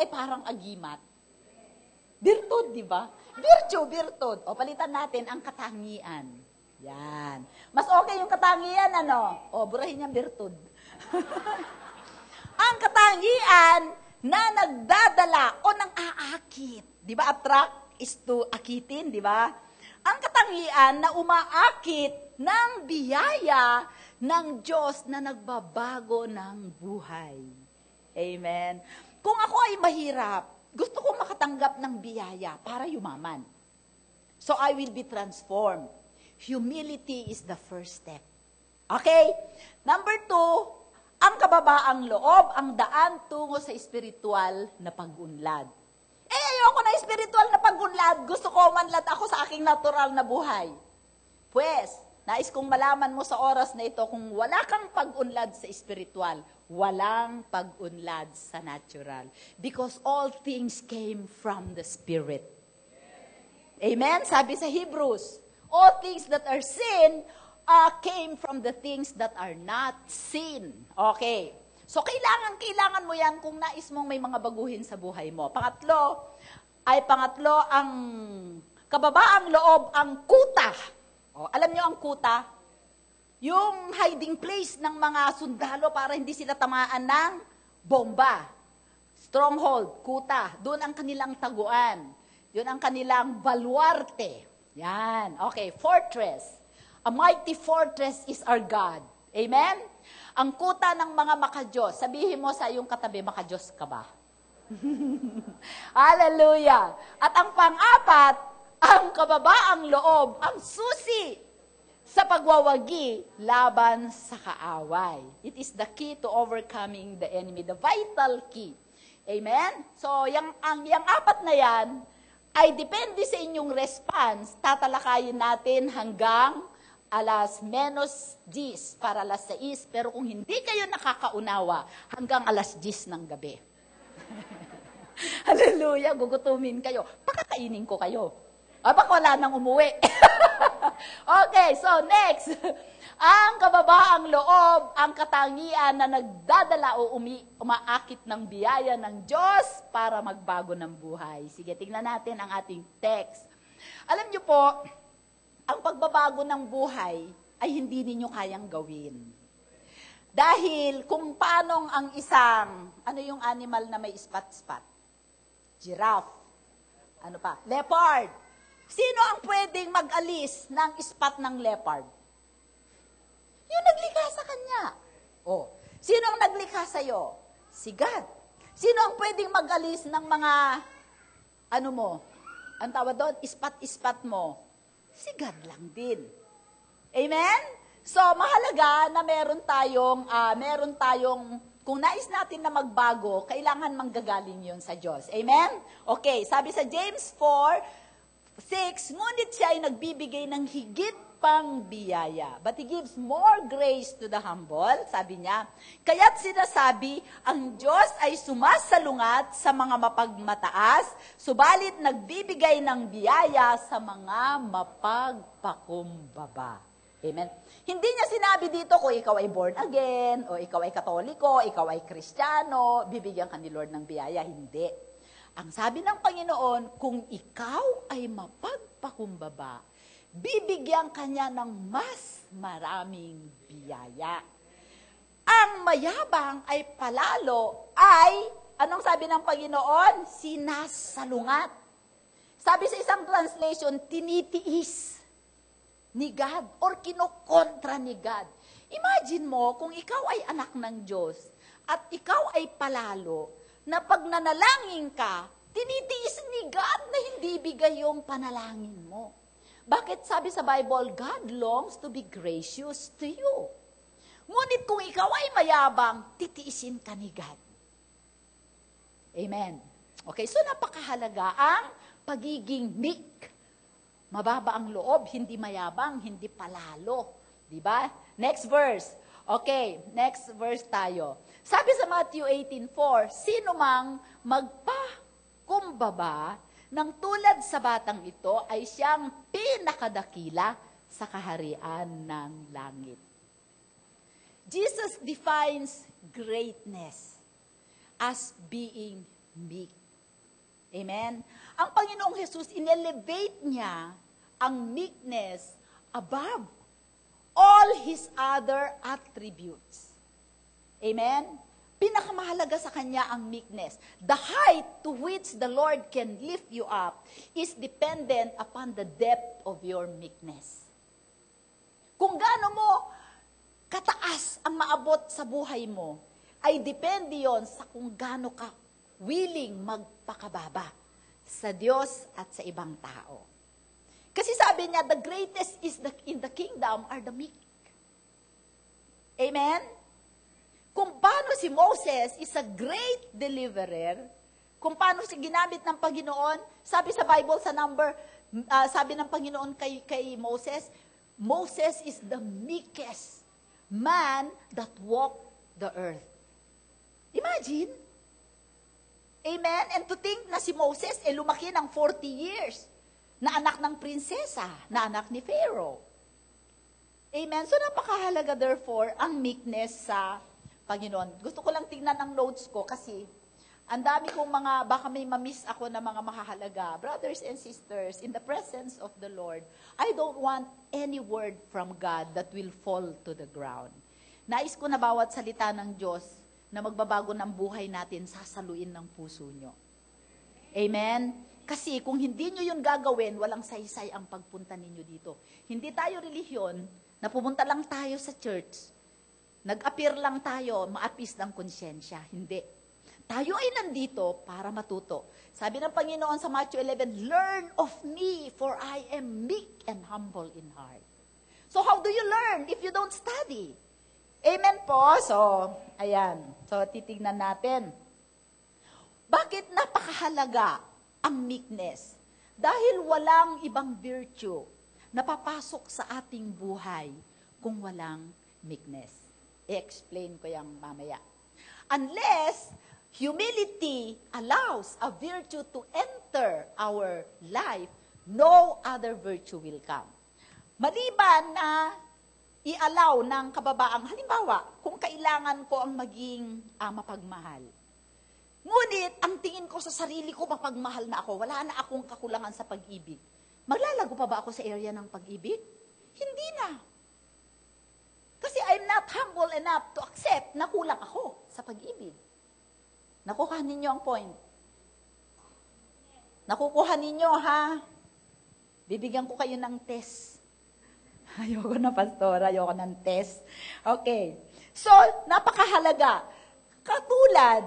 ay parang agimat. Virtud, di ba? Virtud. O, palitan natin ang katangian. Yan. Mas okay yung katangian, ano? O, burahin niyang virtud. Ang katangian na nagdadala o nang aakit. Di ba? Attract is to akitin, di ba? Ang katangian na umaakit ng biyaya ng Diyos na nagbabago ng buhay. Amen. Kung ako ay mahirap, gusto kong makatanggap ng biyaya para yumaman. So I will be transformed. Humility is the first step. Okay? Number 2, ang kababaang loob, ang daan tungo sa espiritual na pag-unlad. Ayoko na espiritual na pag-unlad. Gusto ko manlad ako sa aking natural na buhay. Pues, nais kong malaman mo sa oras na ito, kung wala kang pag-unlad sa espiritual, walang pag-unlad sa natural. Because all things came from the Spirit. Amen? Sabi sa Hebrews, all things that are seen came from the things that are not seen. Okay. So, kailangan mo yan kung nais mong may mga baguhin sa buhay mo. Pangatlo, ang kababaang loob, ang kuta. O, alam nyo ang kuta? Yung hiding place ng mga sundalo para hindi sila tamaan ng bomba. Stronghold, kuta. Doon ang kanilang taguan. Yun ang kanilang baluarte. Yan. Okay, fortress. A mighty fortress is our God. Amen? Ang kuta ng mga makadiyos. Sabihin mo sa iyong katabi, makadiyos ka ba? Hallelujah. At ang pang-apat, ang kababaang loob, ang susi sa pagwawagi laban sa kaaway. It is the key to overcoming the enemy, the vital key. Amen? So, yung apat na yan, ay depende sa inyong response, tatalakayin natin hanggang alas -10 para alas 6. Pero kung hindi kayo nakakaunawa, hanggang alas 10 ng gabi. Hallelujah, gugutumin kayo. Pakakainin ko kayo. Baka wala nang umuwi. Okay, so next. Ang kababaang loob, ang katangian na nagdadala o umaakit ng biyaya ng Diyos para magbago ng buhay. Sige, tingnan natin ang ating text. Alam niyo po, ang pagbabago ng buhay ay hindi ninyo kayang gawin. Dahil kung paanong ang isang, ano yung animal na may spot-spot? Giraffe. Ano pa? Leopard. Sino ang pwedeng mag-alis ng spot ng leopard? Yung naglikha sa kanya. Oh. Sino ang naglikha sa'yo? Si God. Sino ang pwedeng mag-alis ng mga, ano mo? Ang tawag doon? Spot-spot mo. Si God lang din. Amen? So, mahalaga na meron tayong, kung nais natin na magbago, kailangan manggagaling yun sa Diyos. Amen? Okay, sabi sa James 4:6, ngunit siya ay nagbibigay ng higit pang biyaya. But He gives more grace to the humble, sabi niya. Kaya't sinasabi, ang Diyos ay sumasalungat sa mga mapagmataas, subalit nagbibigay ng biyaya sa mga mapagpakumbaba. Amen. Hindi niya sinabi dito kung ikaw ay born again, o ikaw ay katoliko, ikaw ay kristyano, bibigyan ka ni Lord ng biyaya. Hindi. Ang sabi ng Panginoon, kung ikaw ay mapagpakumbaba, bibigyan kanya ng mas maraming biyaya. Ang mayabang ay palalo ay, anong sabi ng Panginoon? Sinasalungat. Sabi sa isang translation, tinitiis ni God or kinokontra ni God. Imagine mo kung ikaw ay anak ng Diyos at ikaw ay palalo na pag nanalangin ka, tinitiis ni God na hindi bigay yung panalangin mo. Bakit sabi sa Bible, God longs to be gracious to you. Ngunit kung ikaw ay mayabang, titiisin ka ni God. Amen. Okay, so napakahalaga ang pagiging meek. Mababa ang loob, hindi mayabang, hindi palalo. Diba? Next verse. Okay, next verse tayo. Sabi sa Matthew 18:4, sino mang magpakumbaba nang tulad sa batang ito ay siyang pinakadakila sa kaharian ng langit. Jesus defines greatness as being meek. Amen? Ang Panginoong Jesus, inelevate niya ang meekness above all His other attributes. Amen? Pinakamahalaga sa Kanya ang meekness. The height to which the Lord can lift you up is dependent upon the depth of your meekness. Kung gaano mo kataas ang maabot sa buhay mo, ay depende yon sa kung gaano ka willing magpakababa sa Diyos at sa ibang tao. Kasi sabi niya, the greatest is in the kingdom are the meek. Amen? Kung paano si Moses is a great deliverer, kung paano si ginamit ng Panginoon, sabi sa Bible sa sabi ng Panginoon kay Moses, Moses is the meekest man that walked the earth. Imagine. Amen? And to think na si Moses, lumaki ng 40 years, na anak ng prinsesa, na anak ni Pharaoh. Amen? So napakahalaga therefore ang meekness sa Panginoon. Gusto ko lang tingnan ang notes ko kasi ang dami kong baka may mamiss ako na mga mahahalaga. Brothers and sisters, in the presence of the Lord, I don't want any word from God that will fall to the ground. Nais ko na bawat salita ng Diyos na magbabago ng buhay natin, sasaluin ng puso nyo. Amen? Kasi kung hindi nyo yun gagawin, walang saysay ang pagpunta ninyo dito. Hindi tayo relihiyon, na pumunta lang tayo sa church, nag-appear lang tayo, maapis ng konsyensya. Hindi. Tayo ay nandito para matuto. Sabi ng Panginoon sa Matthew 11, learn of me, for I am meek and humble in heart. So how do you learn if you don't study? Amen po? So, ayan. So, titignan natin. Bakit napakahalaga ang meekness? Dahil walang ibang virtue na papasok sa ating buhay kung walang meekness. I-explain ko yan mamaya. Unless humility allows a virtue to enter our life, no other virtue will come. Maliban na i-allow ng kababaang, halimbawa, kung kailangan ko ang maging mapagmahal. Ngunit, ang tingin ko sa sarili ko, mapagmahal na ako, wala na akong kakulangan sa pag-ibig. Maglalago pa ba ako sa area ng pag-ibig? Hindi na. Kasi I'm not humble enough to accept na kulang ako sa pag-ibig. Nakukuha ninyo ang point. Nakukuha ninyo, ha? Bibigyan ko kayo ng test. Ayoko na, pastor. Ayoko ng test. Okay. So, napakahalaga. Katulad,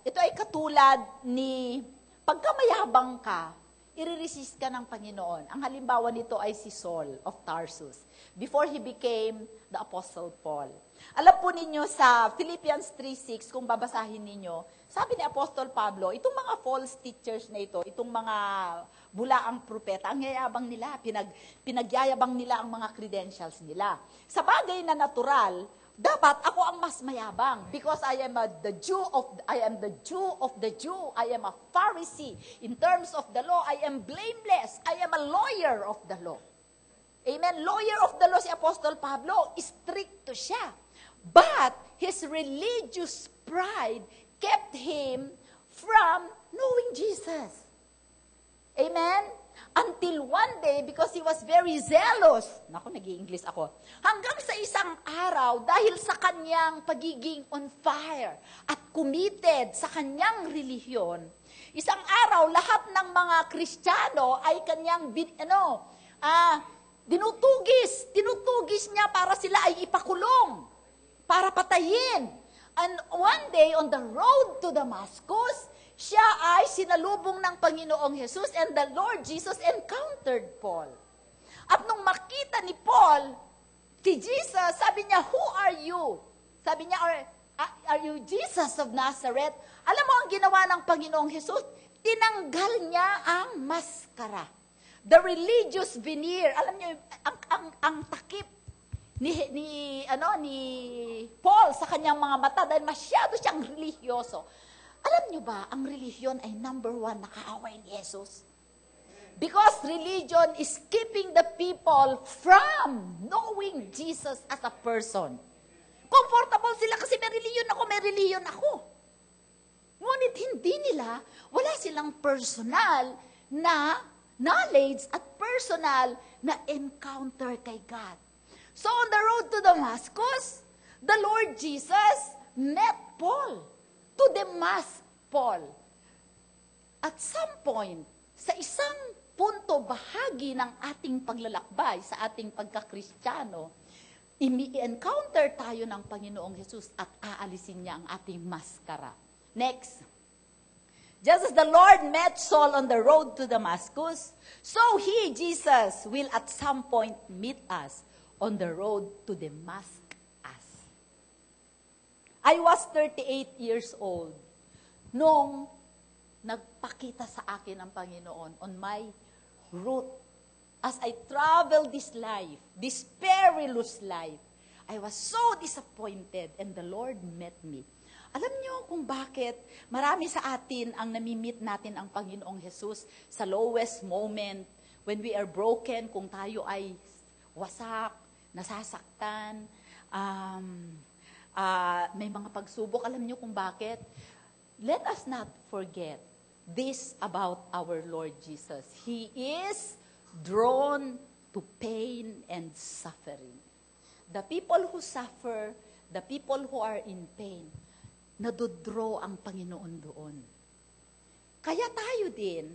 ito ay katulad ni, pagka mayabang ka, i-resist ka ng Panginoon. Ang halimbawa nito ay si Saul of Tarsus, before he became the Apostle Paul. Alam po ninyo sa Philippians 3:6, kung babasahin ninyo, sabi ni Apostol Pablo, itong mga false teachers na ito, itong mga bulaang propeta, ang yayabang nila, pinagyayabang nila ang mga credentials nila. Sa bagay na natural, dapat ako ang mas mayabang because I am the Jew of the Jew. I am a Pharisee. In terms of the law, I am blameless. I am a lawyer of the law. Amen. Lawyer of the law si Apostol Pablo, stricto siya. But his religious pride kept him from knowing Jesus. Amen. Until one day, because he was very zealous, nag-i-English ako, hanggang sa isang araw, dahil sa kanyang pagiging on fire at committed sa kanyang relihiyon, isang araw, lahat ng mga Kristiyano ay kanyang, tinutugis niya para sila ay ipakulong, para patayin. And one day, on the road to Damascus, siya ay sinalubong ng Panginoong Jesus and the Lord Jesus encountered Paul. At nung makita ni Paul, si Jesus, sabi niya, who are you? Sabi niya, are you Jesus of Nazareth? Alam mo ang ginawa ng Panginoong Jesus? Tinanggal niya ang maskara. The religious veneer. Alam niyo, ang takip ni Paul sa kanyang mga mata dahil masyado siyang religyoso. Alam nyo ba, ang relihiyon ay number 1 na kaaway ni Jesus? Because religion is keeping the people from knowing Jesus as a person. Comfortable sila kasi may relihiyon ako. Ngunit hindi nila, wala silang personal na knowledge at personal na encounter kay God. So on the road to Damascus, the Lord Jesus met Paul. To Damascus, Paul. At some point, sa isang punto, bahagi ng ating paglalakbay, sa ating pagkakristyano, i-encounter tayo ng Panginoong Jesus at aalisin niya ang ating maskara. Next. Just as the Lord met Saul on the road to Damascus, so He, Jesus, will at some point meet us on the road to Damascus. I was 38 years old nung nagpakita sa akin ang Panginoon on my route. As I traveled this life, this perilous life, I was so disappointed and the Lord met me. Alam niyo kung bakit marami sa atin ang namimit natin ang Panginoong Jesus sa lowest moment, when we are broken, kung tayo ay wasak, nasasaktan, may mga pagsubok. Alam niyo kung bakit? Let us not forget this about our Lord Jesus. He is drawn to pain and suffering. The people who suffer, the people who are in pain, nadodraw ang Panginoon doon. Kaya tayo din,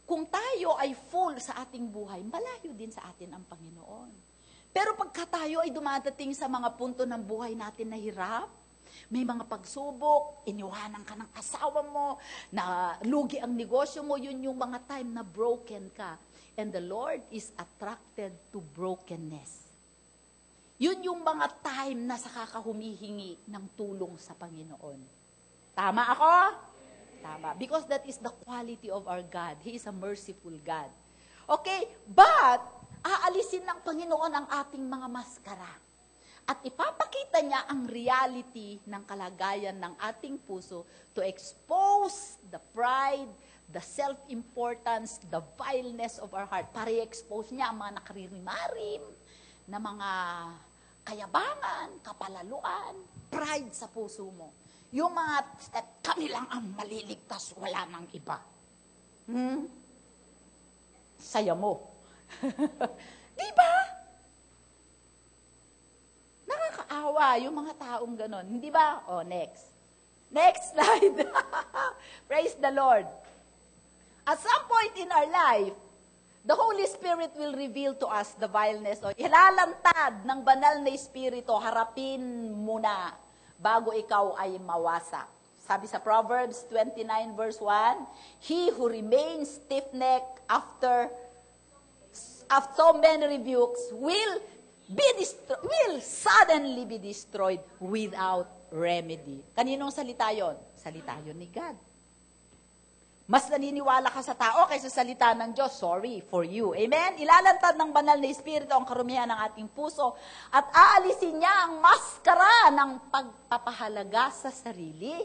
kung tayo ay full sa ating buhay, malayo din sa atin ang Panginoon. Pero pagka tayo ay dumadating sa mga punto ng buhay natin na hirap, may mga pagsubok, iniwanan ka ng asawa mo, na lugi ang negosyo mo, yun yung mga time na broken ka. And the Lord is attracted to brokenness. Yun yung mga time na saka ka humihingi ng tulong sa Panginoon. Tama ako? Tama. Because that is the quality of our God. He is a merciful God. Okay? But, aalisin ng Panginoon ang ating mga maskara. At ipapakita niya ang reality ng kalagayan ng ating puso to expose the pride, the self-importance, the vileness of our heart. Para i-expose niya ang mga nakaririmarim, na mga kayabangan, kapalaluan, pride sa puso mo. Yung mga step, kami lang ang maliligtas, wala nang iba. Saya mo. Diba? Nakakaawa yung mga taong ganon. Hindi ba? Oh, next. Next slide. Praise the Lord. At some point in our life, the Holy Spirit will reveal to us the vileness. O ilalantad ng banal na Espiritu, harapin mo na bago ikaw ay mawasak. Sabi sa Proverbs 29 verse 1, He who remains stiff-necked after so many rebukes will suddenly be destroyed without remedy. Kaninong salita yon? Salita yon ni God. Mas naniniwala ka sa tao kaysa sa salita ng Diyos. Sorry for you. Amen? Ilalantad ng banal na Espiritu ang karumihan ng ating puso at aalisin niya ang maskara ng pagpapahalaga sa sarili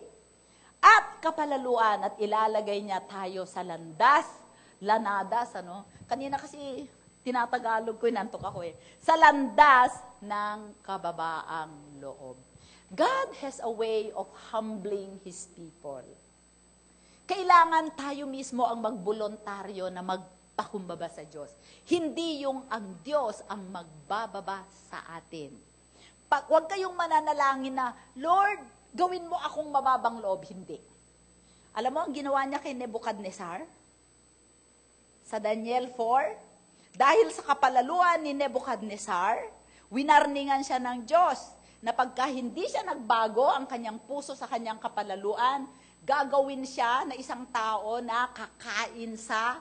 at kapalaluan at ilalagay niya tayo sa lanadas, ano? Kanina kasi tinatagalog ko, inantok ako sa landas ng kababaang loob. God has a way of humbling His people. Kailangan tayo mismo ang magbolontaryo na magpakumbaba sa Diyos. Hindi yung ang Diyos ang magbababa sa atin. Huwag kayong mananalangin na, Lord, gawin mo akong mababang loob. Hindi. Alam mo, ang ginawa niya kay Nebuchadnezzar? Sa Daniel 4, dahil sa kapalaluan ni Nebuchadnezzar, winarningan siya ng Diyos na pagka hindi siya nagbago ang kanyang puso sa kanyang kapalaluan, gagawin siya na isang tao na kakain sa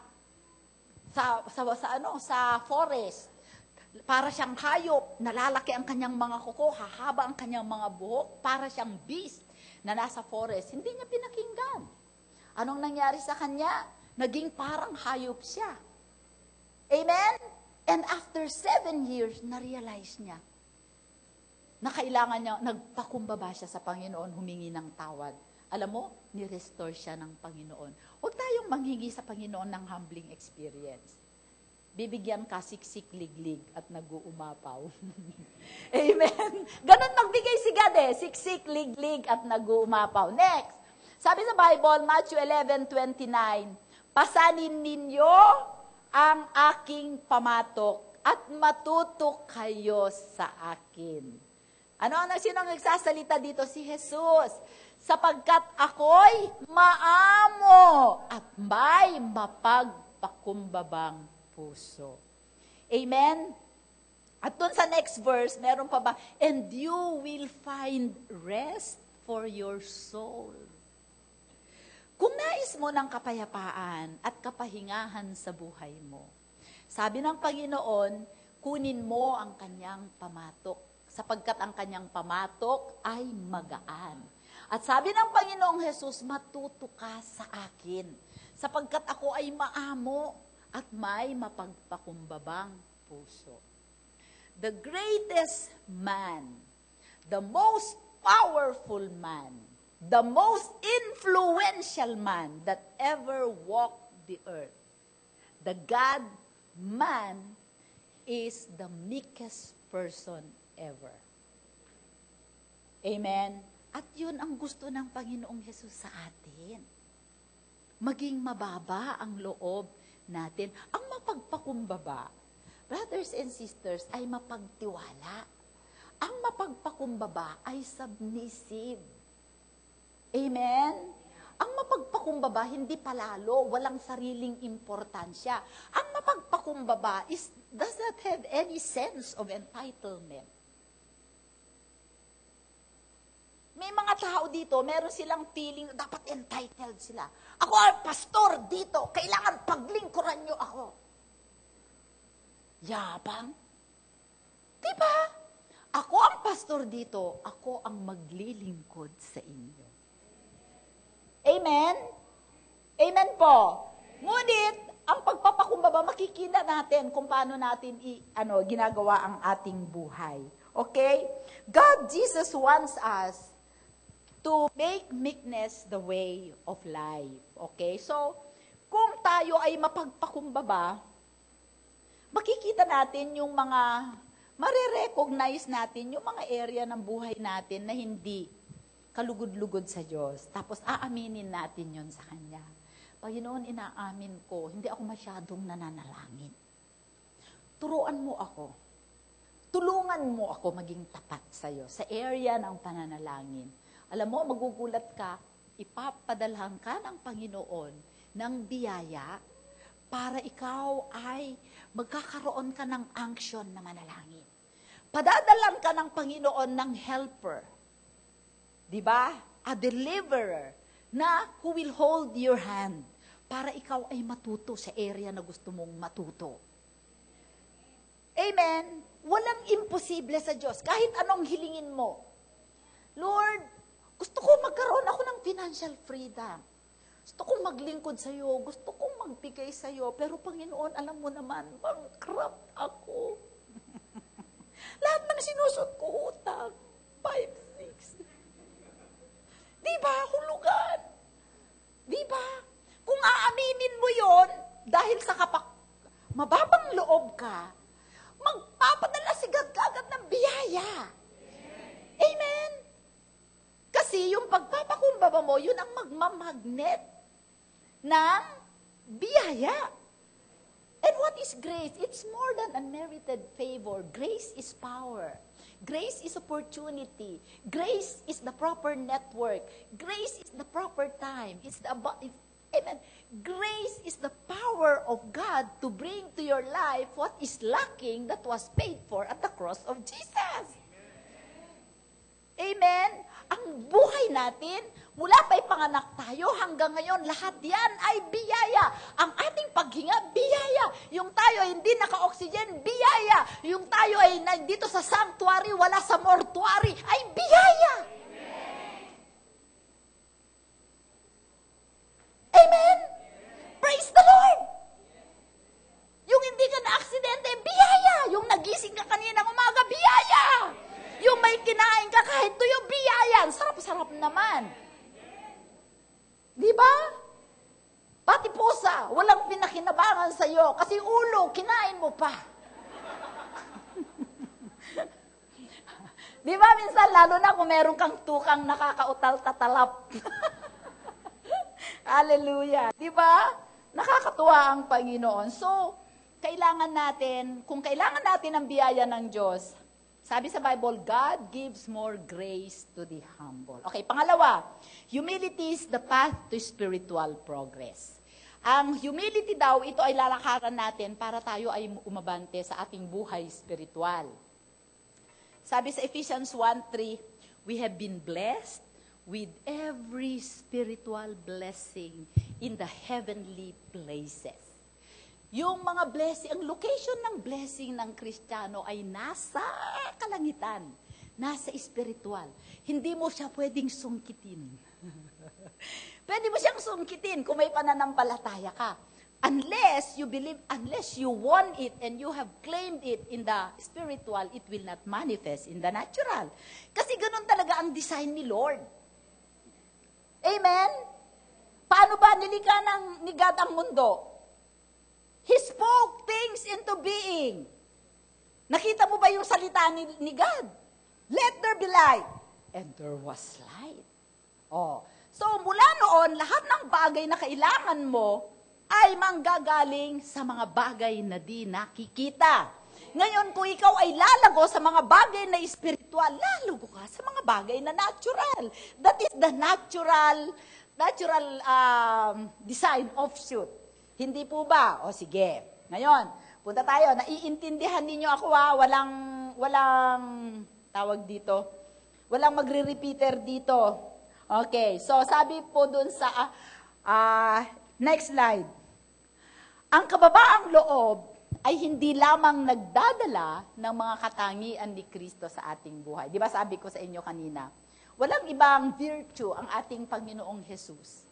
forest. Para siyang hayop, nalalaki ang kanyang mga kuko, hahaba ang kanyang mga buhok, para siyang beast na nasa forest. Hindi niya pinakinggan. Anong nangyari sa kanya? Naging parang hayop siya. Amen? And after 7 years, na-realize niya na kailangan niya, nagpakumbaba siya sa Panginoon, humingi ng tawad. Alam mo, ni-restore siya ng Panginoon. Huwag tayong manghingi sa Panginoon ng humbling experience. Bibigyan ka siksik-liglig at nag-uumapaw. Amen? Ganon magbigay si God siksik-liglig at nag-uumapaw. Next, Sabi sa Bible, Matthew 11:29, pasanin ninyo ang aking pamatok at matuto kayo sa akin. Sino ang nagsasalita dito? Si Jesus. Sapagkat ako'y maamo at may mapagpakumbabang puso. Amen? At dun sa next verse, meron pa ba? And you will find rest for your soul. Kung nais mo ng kapayapaan at kapahingahan sa buhay mo, sabi ng Panginoon, kunin mo ang kanyang pamatok, sapagkat ang kanyang pamatok ay magaan. At sabi ng Panginoong Jesus, matuto ka sa akin, sapagkat ako ay maamo at may mapagpakumbabang puso. The greatest man, the most powerful man, the most influential man that ever walked the earth, the God-man, is the meekest person ever. Amen? At yun ang gusto ng Panginoong Hesus sa atin. Maging mababa ang loob natin. Ang mapagpakumbaba, brothers and sisters, ay mapagtiwala. Ang mapagpakumbaba ay submissive. Amen? Ang mapagpakumbaba, hindi palalo, walang sariling importansya. Ang mapagpakumbaba does not have any sense of entitlement. May mga tao dito, meron silang feeling, dapat entitled sila. Ako ang pastor dito, kailangan paglingkuran nyo ako. Yabang. Diba? Ako ang pastor dito, ako ang maglilingkod sa inyo. Amen? Amen po. Ngunit, ang pagpapakumbaba, makikita natin kung paano natin ginagawa ang ating buhay. Okay? God, Jesus wants us to make meekness the way of life. Okay? So, kung tayo ay mapagpakumbaba, makikita natin yung mga, marirecognize natin yung mga area ng buhay natin na hindi kalugod-lugod sa Diyos. Tapos aaminin natin yon sa Kanya. Panginoon, inaamin ko, hindi ako masyadong nananalangin. Turuan mo ako. Tulungan mo ako maging tapat sa iyo sa area ng pananalangin. Alam mo, magugulat ka, ipapadalhan ka ng Panginoon ng biyaya para ikaw ay magkakaroon ka ng unction na manalangin. Padadalan ka ng Panginoon ng helper. Diba? A deliverer na who will hold your hand para ikaw ay matuto sa area na gusto mong matuto. Amen? Walang imposible sa Diyos. Kahit anong hilingin mo. Lord, gusto ko magkaroon ako ng financial freedom. Gusto kong maglingkod sa iyo. Gusto kong magbigay sa iyo. Pero Panginoon, alam mo naman, bankrupt ako. Lahat ng sinusot ko utang. 5, 6. Diba? Hulugan. Diba? Kung aaminin mo yon dahil sa mababang loob ka, magpapadala si God agad ng biyaya. Amen? Kasi yung pagpapakumbaba mo, yun ang magmamagnet ng biyaya. And what is grace? It's more than unmerited favor. Grace is power. Grace is opportunity. Grace is the proper network. Grace is the proper time. Amen. Grace is the power of God to bring to your life what is lacking that was paid for at the cross of Jesus. Amen. Ang buhay natin, mula pa ipanganak tayo hanggang ngayon, lahat yan ay biyaya. Ang ating paghinga, biyaya. Yung tayo ay hindi naka-oxygen, biyaya. Yung tayo ay nandito sa sanctuary, wala sa mortuary, ay biyaya. Amen? Praise the Lord! Yung hindi ka na-aksidente, biyaya. Yung nagising ka kanina umaga, biyaya. Yung may kinain ka kahit tuyo, biyaya. Sarap-sarap naman. Di ba? Pati pusa, walang pinakinabangan sa iyo kasi ulo, kinain mo pa. Di ba minsan, lalo na kung meron kang tukang nakakautal-tatalap. Hallelujah. Di ba? Nakakatuwa ang Panginoon. So, kailangan natin, kung kailangan natin ang biyaya ng Diyos, sabi sa Bible, God gives more grace to the humble. Okay, pangalawa, humility is the path to spiritual progress. Ang humility daw, ito ay lalakaran natin para tayo ay umabante sa ating buhay spiritual. Sabi sa Ephesians 1:3, we have been blessed with every spiritual blessing in the heavenly places. Yung mga blessing, ang location ng blessing ng Kristiyano ay nasa kalangitan, nasa spiritual. Hindi mo siya pwedeng sungkitin. Pwede mo siyang sungkitin kung may pananampalataya ka. Unless you believe, unless you want it and you have claimed it in the spiritual, it will not manifest in the natural. Kasi ganun talaga ang design ni Lord. Amen? Paano ba nilikha ni God ang mundo? He spoke things into being. Nakita mo ba yung salita ni God? Let there be light. And there was light. Oh. So, mula noon, lahat ng bagay na kailangan mo ay manggagaling sa mga bagay na di nakikita. Ngayon, kung ikaw ay lalago sa mga bagay na espiritual, lalago ka sa mga bagay na natural. That is the natural design offshoot. Hindi po ba? O sige. Ngayon, punta tayo. Naiintindihan ninyo ako walang tawag dito. Walang magre-repeater dito. Okay. So, sabi po dun sa next slide. Ang kababaang loob ay hindi lamang nagdadala ng mga katangian ni Kristo sa ating buhay. Di ba sabi ko sa inyo kanina, walang ibang virtue ang ating Panginoong Jesus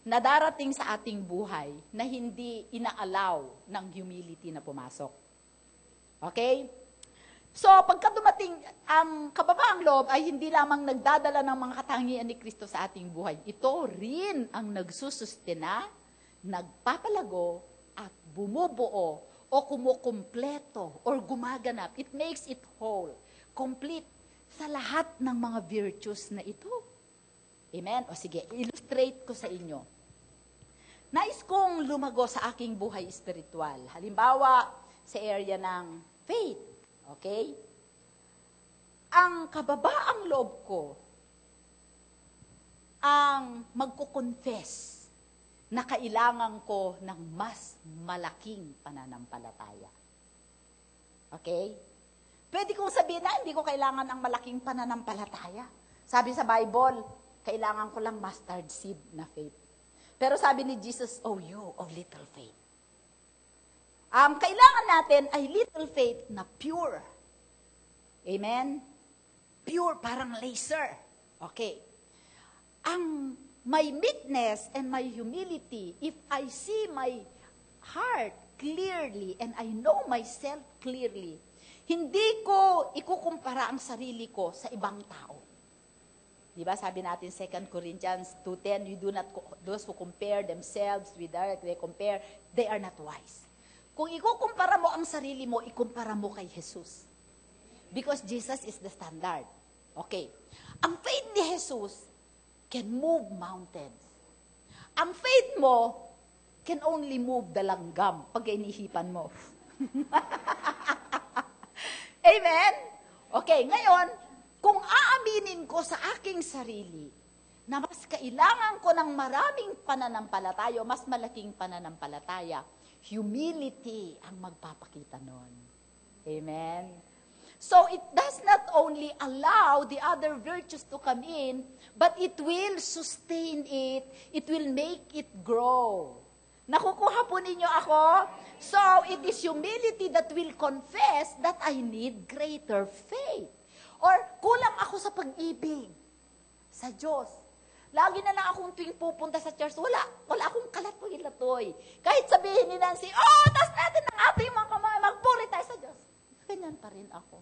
na darating sa ating buhay na hindi inaalaw ng humility na pumasok. Okay? So, pagka dumating, ang kababaang loob ay hindi lamang nagdadala ng mga katangian ni Kristo sa ating buhay. Ito rin ang nagsusustena, nagpapalago, at bumubuo o kumukumpleto or gumaganap. It makes it whole, complete sa lahat ng mga virtues na ito. Amen? O sige, illustrate ko sa inyo. Nais kong lumago sa aking buhay espiritual. Halimbawa, sa area ng faith. Okay? Ang kababaang loob ko, ang magkukonfess na kailangan ko ng mas malaking pananampalataya. Okay? Pwede kong sabihin na hindi ko kailangan ng malaking pananampalataya. Sabi sa Bible, kailangan ko lang mustard seed na faith. Pero sabi ni Jesus, oh you of little faith. Kailangan natin ay little faith na pure. Amen? Pure, parang laser. Okay. Ang my meekness and my humility, if I see my heart clearly and I know myself clearly, hindi ko ikukumpara ang sarili ko sa ibang tao. Diba sabi natin 2 Corinthians 2:10, you do not, those who compare themselves with others, they are not wise. Kung ikukumpara mo ang sarili mo, ikumpara mo kay Jesus. Because Jesus is the standard. Okay. Ang faith ni Jesus can move mountains. Ang faith mo can only move the langgam pag inihipan mo. Amen? Okay, ngayon, kung aaminin ko sa aking sarili na mas kailangan ko ng maraming pananampalataya, mas malaking pananampalataya, humility ang magpapakita nun. Amen? So, it does not only allow the other virtues to come in, but it will sustain it. It will make it grow. Nakukuha po ninyo ako? So, it is humility that will confess that I need greater faith. Or, kulang ako sa pag-ibig sa Diyos. Lagi na lang akong tuwing pupunta sa church, wala akong kalatoy-latoy. Kahit sabihin ni Nancy, taas natin ang ating mga kamay, magpuri tayo sa Diyos. Ganyan pa rin ako.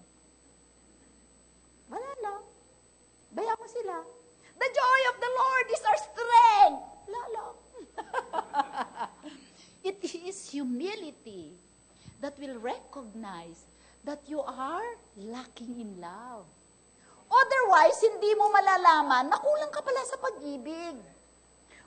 Wala lang. Bayaan mo sila. The joy of the Lord is our strength. Wala lang. It is humility that will recognize that you are lacking in love. Otherwise, hindi mo malalaman na kulang ka pala sa pag-ibig.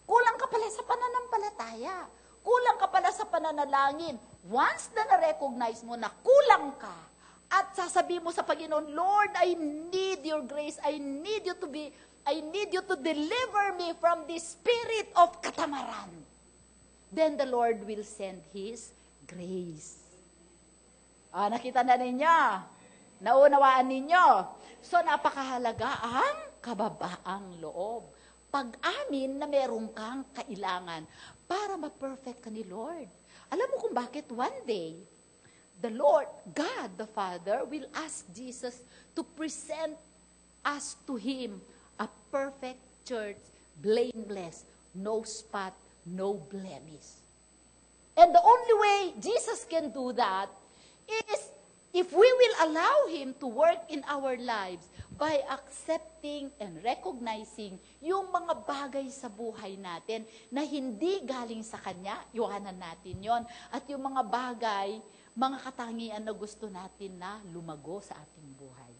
Kulang ka pala sa pananampalataya. Kulang ka pala sa pananalangin. Once na na-recognize mo na kulang ka, at sasabihin mo sa Panginoon, Lord, I need your grace. I need you to deliver me from this spirit of katamaran. Then the Lord will send His grace. Nakita na ninyo. Naunawaan ninyo. So, napakahalaga ang kababaang loob. Pag-amin na meron kang kailangan para ma-perfect ka ni Lord. Alam mo kung bakit one day, the Lord, God the Father, will ask Jesus to present us to Him a perfect church, blameless, no spot, no blemish. And the only way Jesus can do that is if we will allow Him to work in our lives by accepting and recognizing yung mga bagay sa buhay natin na hindi galing sa Kanya, iwanan natin yon. At yung mga bagay, mga katangian na gusto natin na lumago sa ating buhay.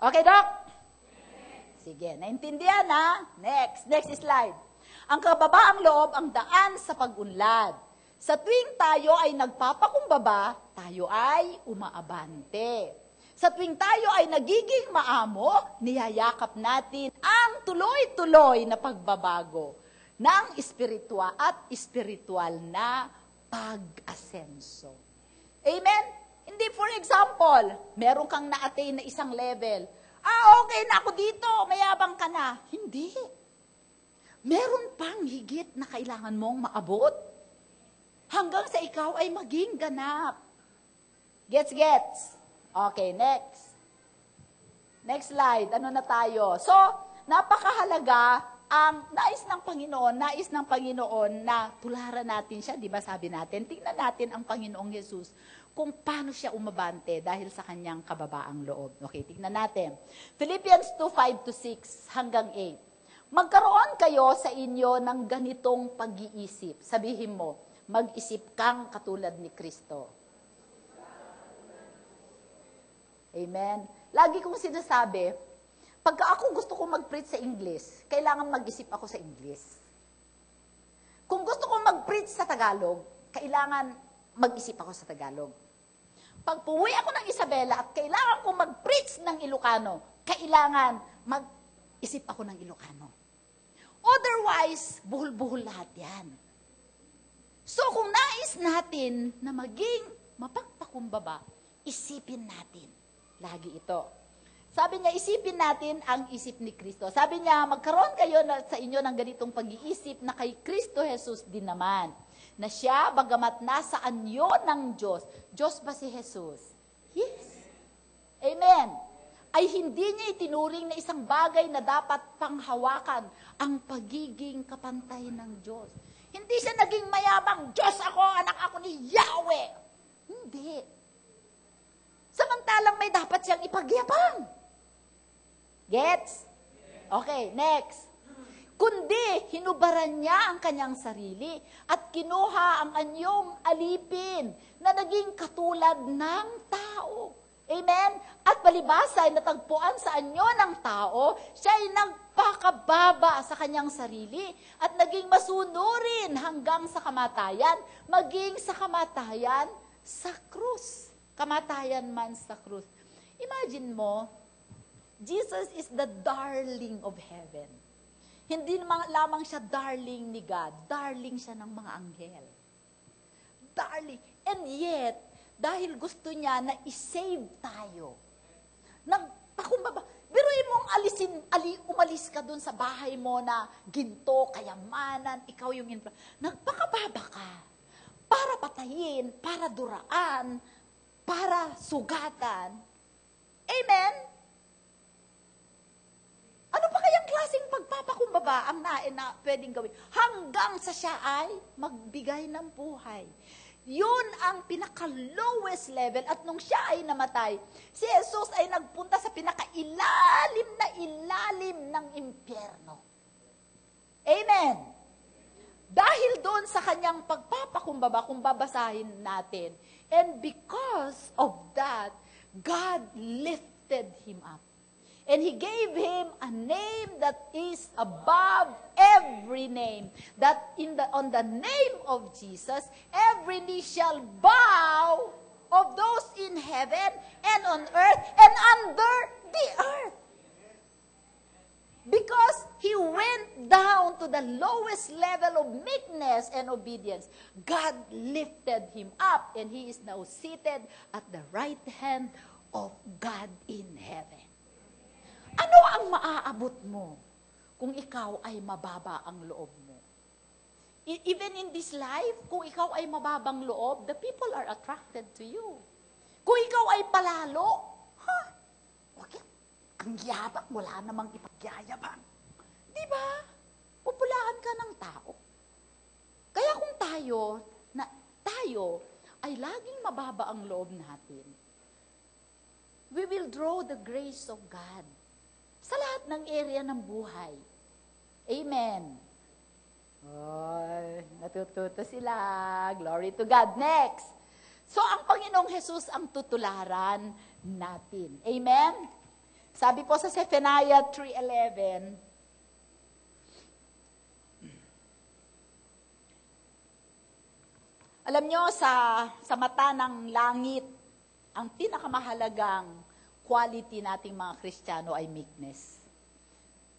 Okay, Doc? Sige, naintindihan na? Next slide. Ang kababaang loob ang daan sa pag-unlad. Sa tuwing tayo ay nagpapakumbaba, tayo ay umaabante. Sa tuwing tayo ay nagiging maamo, niyayakap natin ang tuloy-tuloy na pagbabago ng espiritual na pag-asenso. Amen? Hindi, for example, meron kang na-attain na isang level. Okay na ako dito, mayabang ka na. Hindi. Meron pang higit na kailangan mong maabot. Hanggang sa ikaw ay maging ganap. Gets? Okay, next. Next slide. Ano na tayo? So, napakahalaga ang nais ng Panginoon na tularan natin siya. Di ba sabi natin? Tingnan natin ang Panginoong Jesus kung paano siya umabante dahil sa kanyang kababaang loob. Okay, tingnan natin. Philippians 2:5-6 hanggang 8. Magkaroon kayo sa inyo ng ganitong pag-iisip. Sabihin mo, mag-isip kang katulad ni Kristo. Amen. Lagi kong sinasabi, pagka ako gusto kong mag-preach sa English, kailangan mag-isip ako sa English. Kung gusto kong mag-preach sa Tagalog, kailangan mag-isip ako sa Tagalog. Pag puwi ako ng Isabela at kailangan kong mag-preach ng Ilocano, kailangan mag-isip ako ng Ilocano. Otherwise, buhol-buhol lahat yan. So, kung nais natin na maging mapagpakumbaba, isipin natin lagi ito. Sabi niya, isipin natin ang isip ni Kristo. Sabi niya, magkaroon kayo sa inyo ng ganitong pag-iisip na kay Kristo Jesus din naman. Na siya, bagamat nasa anyo ng Diyos. Diyos ba si Jesus? Yes. Amen. Ay hindi niya itinuring na isang bagay na dapat panghawakan ang pagiging kapantay ng Diyos. Hindi siya naging mayabang, Diyos ako, anak ako ni Yahweh. Hindi. Samantalang may dapat siyang ipagyabang. Gets? Okay, next. Kundi, hinubaran niya ang kanyang sarili at kinuha ang anyong alipin na naging katulad ng tao. Amen? At palibasa ay natagpuan sa anyo ng tao, siya ay nagpakababa sa kanyang sarili at naging masunurin hanggang sa kamatayan, maging sa kamatayan sa krus. Kamatayan man sa krus. Imagine mo, Jesus is the darling of heaven. Hindi lamang siya darling ni God, darling siya ng mga anghel. Darling. And yet, dahil gusto niya na i-save tayo, nagpakumbaba. Biruin mong umalis ka dun sa bahay mo na ginto, kayamanan, ikaw yung nagpakababa ka para patayin, para duraan, para sugatan. Amen? Ano pa kayang klaseng pagpapakumbaba ang na pwedeng gawin? Hanggang sa siya ay magbigay ng buhay. Yun ang pinaka-lowest level. At nung siya ay namatay, si Jesus ay nagpunta sa pinaka-ilalim na ilalim ng impyerno. Amen? Dahil doon sa kanyang pagpapakumbaba, kung babasahin natin, and because of that, God lifted him up. And He gave him a name that is above every name. That on the name of Jesus, every knee shall bow of those in heaven and on earth and under the earth. Because He went down to the lowest level of meekness and obedience, God lifted Him up, and He is now seated at the right hand of God in heaven. Ano ang maaabot mo kung ikaw ay mababa ang loob mo? Even in this life, kung ikaw ay mababang loob, the people are attracted to you. Kung ikaw ay palalo, okay, ang yabang, wala namang ipagyayabang. Di ba? Populahan ka ng tao. Kaya kung tayo ay laging mababa ang loob natin, we will draw the grace of God sa lahat ng area ng buhay. Amen. Ay, natututo sila. Glory to God. Next. So, ang Panginoong Jesus ang tutularan natin. Amen? Sabi po sa Zephaniah 3:11, alam nyo, sa mata ng langit, ang pinakamahalagang quality nating mga Kristiyano ay meekness.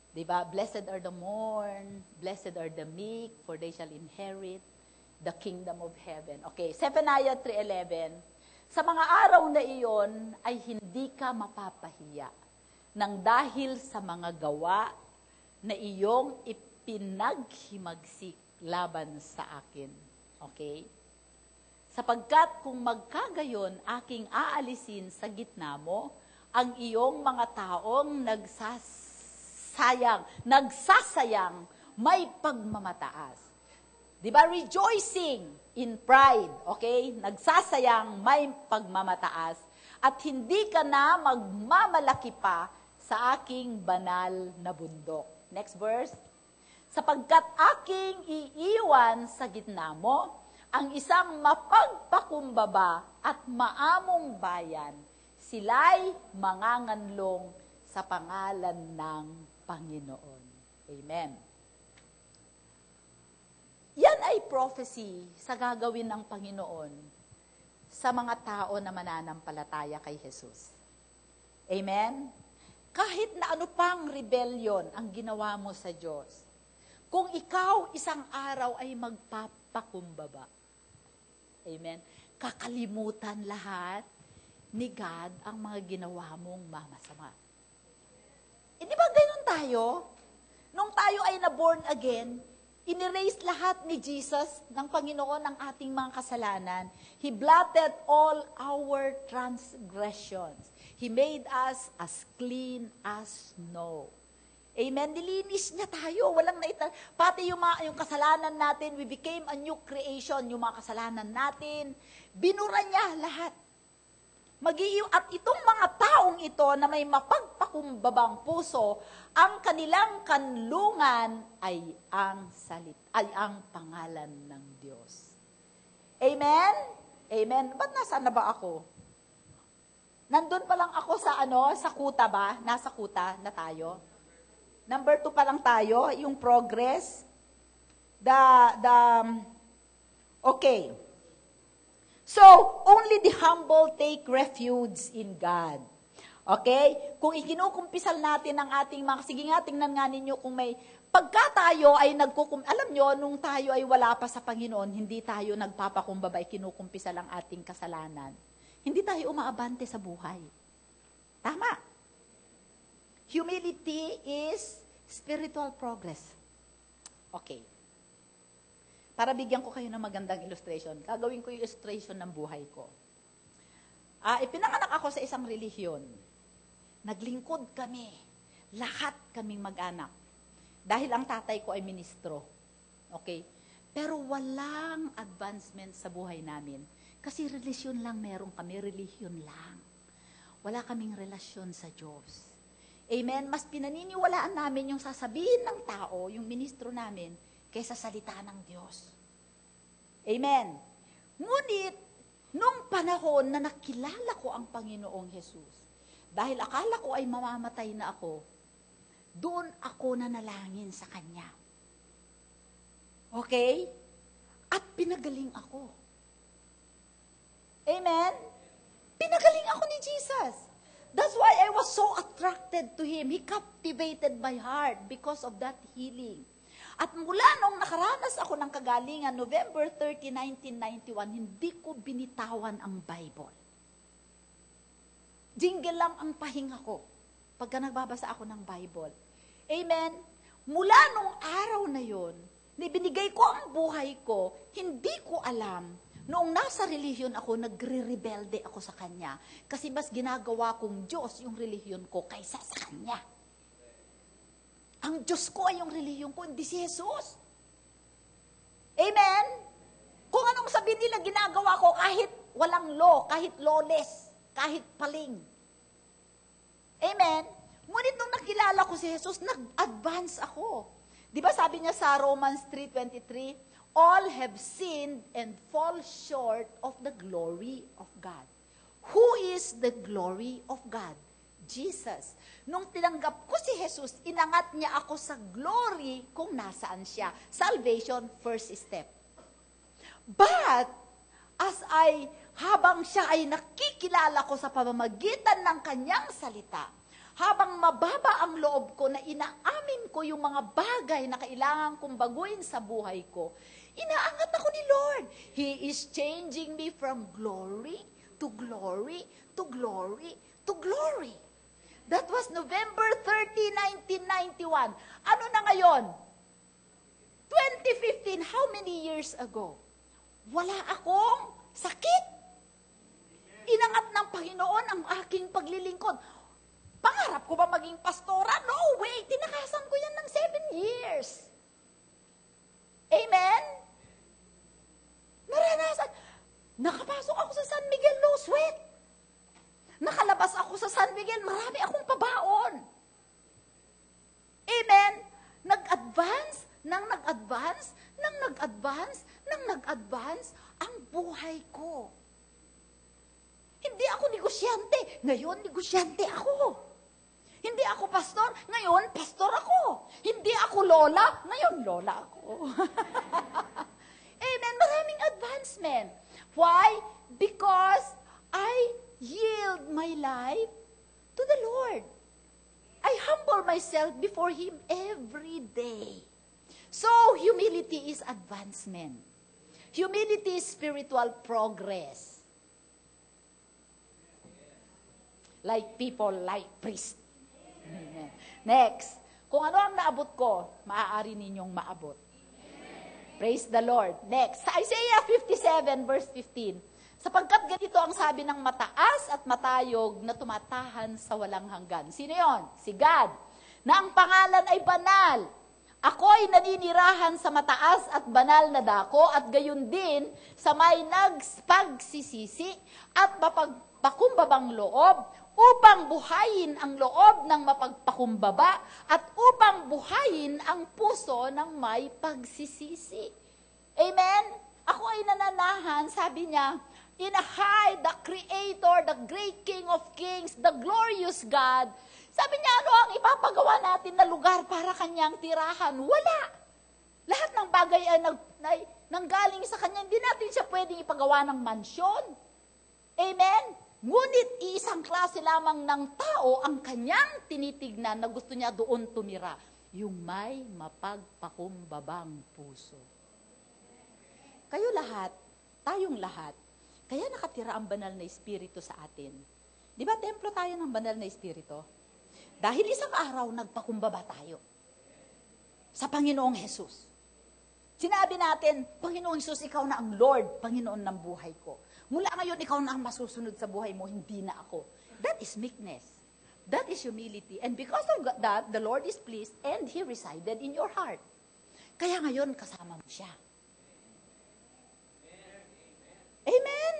Diba? Blessed are the mourn, blessed are the meek, for they shall inherit the kingdom of heaven. Okay, Zephaniah 3:11, sa mga araw na iyon ay hindi ka mapapahiya nang dahil sa mga gawa na iyong ipinaghimagsik laban sa akin. Okay? Sapagkat kung magkagayon, aking aalisin sa gitna mo ang iyong mga taong nagsasayang may pagmamataas. Diba? Rejoicing in pride. Okay? Nagsasayang may pagmamataas. At hindi ka na magmamalaki pa sa aking banal na bundok. Next verse. Sapagkat aking iiwan sa gitna mo ang isang mapagpakumbaba at maamong bayan, sila'y manganganlong sa pangalan ng Panginoon. Amen. Yan ay prophecy sa gagawin ng Panginoon sa mga tao na mananampalataya kay Jesus. Amen? Kahit na ano pang rebellion ang ginawa mo sa Diyos, kung ikaw isang araw ay magpapakumbaba, amen, kakalimutan lahat ni God ang mga ginawa mong mamasama. Di ba ganun tayo? Nung tayo ay na-born again, in-erase lahat ni Jesus ng Panginoon ang ating mga kasalanan. He blotted all our transgressions. He made us as clean as snow. Amen? Nilinis niya tayo. Pati yung kasalanan natin, we became a new creation. Yung mga kasalanan natin, binura niya lahat. At itong mga taong ito na may mapagpakumbabang puso, ang kanilang kanlungan ay ang pangalan ng Diyos. Amen? Amen? Ba't nasaan na ba ako? Nandun pa lang ako sa kuta ba? Nasa kuta na tayo? Number 2 pa lang tayo, yung progress. Okay. So, only the humble take refuge in God. Okay? Kung ikinukumpisal natin ang ating sige nga, tingnan nga ninyo kung pagka tayo ay alam nyo, nung tayo ay wala pa sa Panginoon, hindi tayo nagpapakumbaba, ikinukumpisal ang ating kasalanan. Hindi tayo umaabante sa buhay. Tama. Humility is spiritual progress. Okay. Para bigyan ko kayo ng magandang illustration, gagawin ko yung illustration ng buhay ko. Ipinanganak ako sa isang relihiyon. Naglingkod kami. Lahat kaming mag-anak. Dahil ang tatay ko ay ministro. Okay? Pero walang advancement sa buhay namin. Kasi relasyon lang meron kami, relihiyon lang. Wala kaming relasyon sa Diyos. Amen? Mas pinaniniwalaan namin yung sasabihin ng tao, yung ministro namin, kaysa salita ng Diyos. Amen? Ngunit, nung panahon na nakilala ko ang Panginoong Jesus, Dahil akala ko ay mamamatay na ako, doon ako nanalangin sa Kanya. Okay? At pinagaling ako. Amen? Pinagaling ako ni Jesus. That's why I was so attracted to Him. He captivated my heart because of that healing. At mula nung nakaranas ako ng kagalingan, November 30, 1991, hindi ko binitawan ang Bible. Jingle lang ang pahinga ko pagka nagbabasa ako ng Bible. Amen? Mula nung araw na yon, binigay ko ang buhay ko, hindi ko alam. Noong nasa relihiyon ako, nagre-rebelde ako sa Kanya. Kasi mas ginagawa kong Diyos yung relihiyon ko kaysa sa Kanya. Ang Diyos ko ay yung relihiyon ko, hindi si Jesus. Amen? Kung anong sabihin nila ginagawa ko, kahit walang law, kahit lawless, kahit paling. Amen? Ngunit nung nakilala ko si Jesus, nag-advance ako. Di ba sabi niya sa Romans 3:23, all have sinned and fall short of the glory of God. Who is the glory of God? Jesus. Nung tinanggap ko si Jesus, inangat niya ako sa glory kung nasaan siya. Salvation, first step. But, habang siya ay nakikilala ko sa pamamagitan ng kanyang salita, habang mababa ang loob ko na inaamin ko yung mga bagay na kailangan kong baguhin sa buhay ko, inaangat ako ni Lord. He is changing me from glory to glory to glory to glory. That was November 30, 1991. Ano na ngayon? 2015, how many years ago? Wala akong sakit. Inangat ng Panginoon ang aking paglilingkod. Pangarap ko ba maging pastora? No way! Tinakasan ko yan ng 7 years. Amen? Naranasan. Nakapasok ako sa San Miguel, no sweat. Nakalabas ako sa San Miguel, marami akong pabaon. Amen? Nag-advance, nag-advance, ang buhay ko. Hindi ako negosyante, ngayon negosyante ako. Hindi ako pastor, ngayon pastor ako. Hindi ako lola, ngayon lola ako. Amen, maraming advancement. Why? Because I yield my life to the Lord. I humble myself before Him every day. So, humility is advancement. Humility is spiritual progress. Like people, like priests. Amen. Next, kung ano ang naabot ko, maaari ninyong maabot. Praise the Lord. Next, sa Isaiah 57 verse 15, sapagkat ganito ang sabi ng mataas at matayog na tumatahan sa walang hanggan. Sino yon? Si God. Na ang pangalan ay banal. Ako'y naninirahan sa mataas at banal na dako at gayon din sa may nagpagsisisi at mapagpakumbabang loob upang buhayin ang loob ng mapagpakumbaba at upang buhayin ang puso ng may pagsisisi. Amen? Ako ay nananahan, sabi niya, in a high, the Creator, the great King of Kings, the glorious God. Sabi niya, ano ang ipapagawa natin na lugar para kanyang tirahan? Wala. Lahat ng bagay ay nanggaling sa kanya. Hindi natin siya pwedeng ipagawa ng mansyon. Amen? Ngunit isang klase lamang ng tao ang kanyang tinitignan na gusto niya doon tumira. Yung may mapagpakumbabang puso. Kayo lahat, tayong lahat, kaya nakatira ang banal na Espiritu sa atin. Di ba templo tayo ng banal na Espiritu? Dahil isang araw, nagpakumbaba tayo sa Panginoong Jesus. Sinabi natin, Panginoong Jesus, ikaw na ang Lord, Panginoon ng buhay ko. Mula ngayon, ikaw na ang masusunod sa buhay mo, hindi na ako. That is meekness. That is humility. And because of that, the Lord is pleased and He resided in your heart. Kaya ngayon, kasama mo siya. Amen?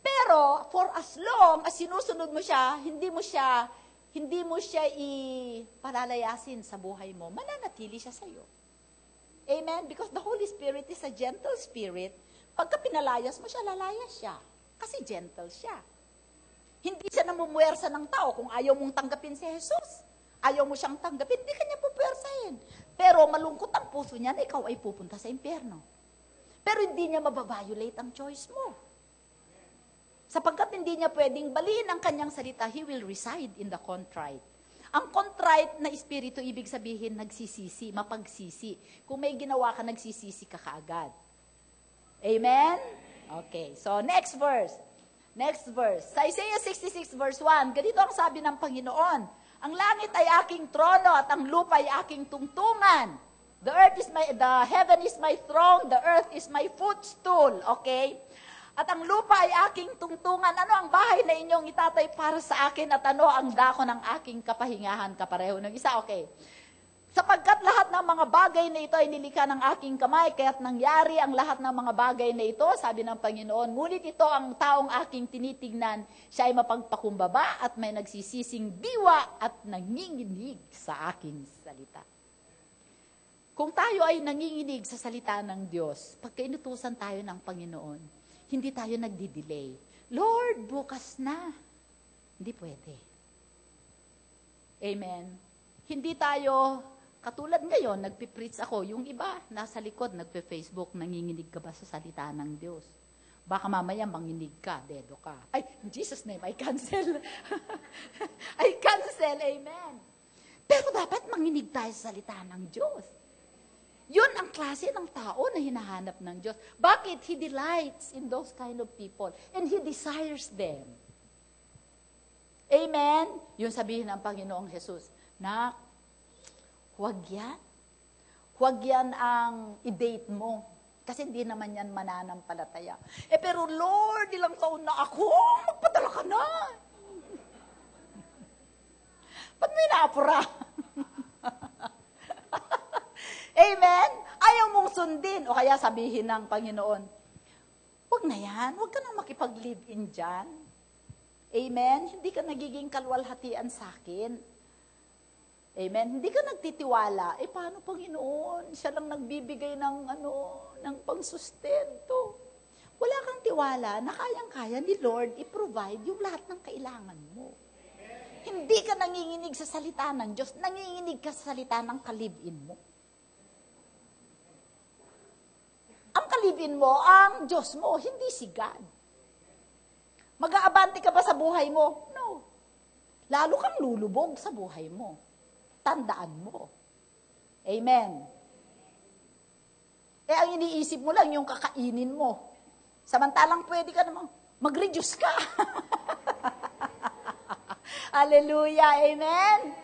Pero, for as long as sinusunod mo siya, hindi mo siya ipalalayasin sa buhay mo, mananatili siya sa iyo. Amen? Because the Holy Spirit is a gentle spirit. Pagka pinalayas mo siya, lalayas siya. Kasi gentle siya. Hindi siya namumuwersa ng tao. Kung ayaw mong tanggapin si Jesus, ayaw mo siyang tanggapin, hindi kanya pupuwersahin. Pero malungkot ang puso niya na ikaw ay pupunta sa impyerno. Pero hindi niya mababiolate ang choice mo. Sapagkat hindi niya pwedeng baliin ang kanyang salita, he will reside in the contrite. Ang contrite na espiritu, ibig sabihin, nagsisisi, mapagsisi. Kung may ginawa ka, nagsisisi ka kaagad. Amen? Okay, so next verse. Next verse. Sa Isaiah 66 verse 1, ganito ang sabi ng Panginoon, ang langit ay aking trono at ang lupa ay aking tungtungan. The heaven is my throne, the earth is my footstool. Okay? At ang lupa ay aking tungtungan. Ano ang bahay na inyong itatay para sa akin at ano ang dako ng aking kapahingahan? Kapareho ng isa. Okay. Sapagkat lahat ng mga bagay na ito ay nilikha ng aking kamay, kaya't nangyari ang lahat ng mga bagay na ito, sabi ng Panginoon, ngunit ito ang taong aking tinitignan, siya ay mapagpakumbaba at may nagsisising diwa at nanginginig sa aking salita. Kung tayo ay nanginginig sa salita ng Diyos, pagka inutusan tayo ng Panginoon, hindi tayo nagdi-delay. Lord, bukas na. Hindi pwede. Amen. Hindi tayo, katulad ngayon, nagpipreach ako. Yung iba, nasa likod, nagpe-Facebook, nanginginig ka ba sa salita ng Diyos? Baka mamaya manginig ka, dedo ka. Ay, in Jesus' name, I cancel. I cancel, amen. Pero dapat manginig tayo sa salita ng Diyos. Yun ang klase ng tao na hinahanap ng Diyos. Bakit? He delights in those kind of people. And He desires them. Amen? Yung sabihin ng Panginoong Jesus, na huwag yan. Huwag yan ang i-date mo. Kasi hindi naman yan mananampalataya. Pero Lord, ilang taon na ako, magpadala ka na. Ba't may naapura? Amen? Ayaw mong sundin. O kaya sabihin ng Panginoon, huwag na yan, huwag ka nang makipag-live-in dyan. Amen? Hindi ka nagiging kalwalhatian sa akin. Amen? Hindi ka nagtitiwala. Paano Panginoon? Siya lang nagbibigay ng pangsustento. Wala kang tiwala na kayang-kaya ni Lord i-provide yung lahat ng kailangan mo. Hindi ka nanginginig sa salita ng Diyos, nanginginig ka sa salita ng kalibin mo. Ang kalibin mo, ang Diyos mo, hindi si God. Mag-aabante ka ba sa buhay mo? No. Lalo kang lulubog sa buhay mo. Tandaan mo. Amen. Ang iniisip mo lang yung kakainin mo. Samantalang pwede ka namang mag-reduce ka. Hallelujah. Amen.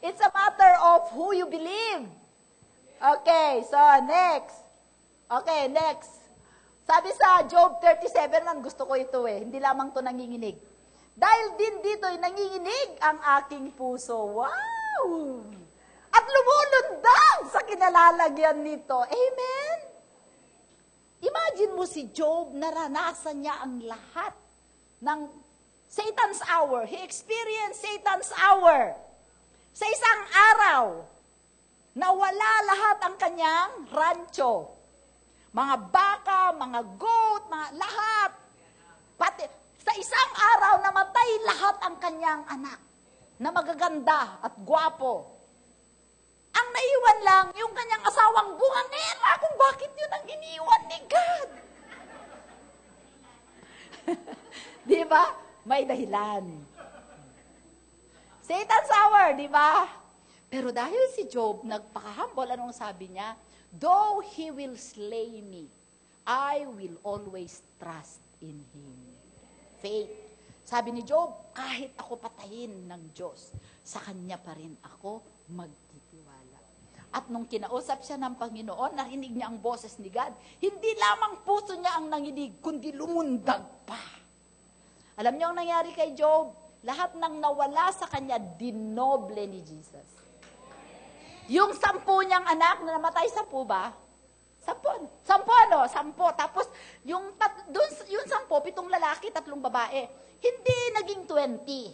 It's a matter of who you believe. Okay, so next. Okay, next. Sabi sa Job 37, man, gusto ko ito hindi lamang to nanginginig. Dahil din dito'y nanginginig ang aking puso. Wow! At lumulundag sa kinalalagyan nito. Amen? Imagine mo si Job, naranasan niya ang lahat ng Satan's hour. He experienced Satan's hour. Sa isang araw, nawala lahat ang kanyang rancho. Mga baka, mga goat, mga lahat. Pati, sa isang araw, namatay lahat ang kanyang anak na magaganda at gwapo. Ang naiwan lang, yung kanyang asawang bungangera kung bakit yun ang iniwan ni God. Di ba? May dahilan. Satan's hour, di ba? Pero dahil si Job, nagpaka-humble, anong sabi niya? Though he will slay me, I will always trust in him. Faith. Sabi ni Job, kahit ako patayin ng Diyos, sa kanya pa rin ako magtitiwala. At nung kinausap siya ng Panginoon, narinig niya ang boses ni God, hindi lamang puso niya ang nanginig, kundi lumundag pa. Alam niyo ang nangyari kay Job? Lahat ng nawala sa kanya, dinoble ni Jesus. Yung 10 niyang anak na namatay, 10 ba? 10, ano? 10. Tapos, yung 10, 7 lalaki, 3 babae. Hindi naging 20.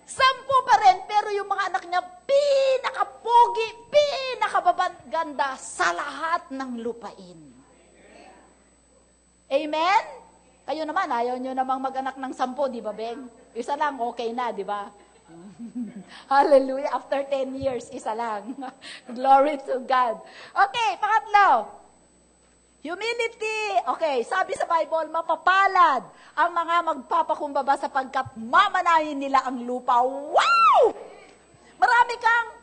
10 pa rin, pero yung mga anak niya, pinakapogi, pinakababaganda sa lahat ng lupain. Amen? Kayo naman, ayaw nyo namang mag-anak ng 10, di ba, Beng? Isa lang, okay na, di ba? Hallelujah. After 10 years, isa lang. Glory to God. Okay, pangatlo. Humility. Okay, sabi sa Bible, mapapalad ang mga magpapakumbaba sapagkat mamanahin nila ang lupa. Wow! Marami kang,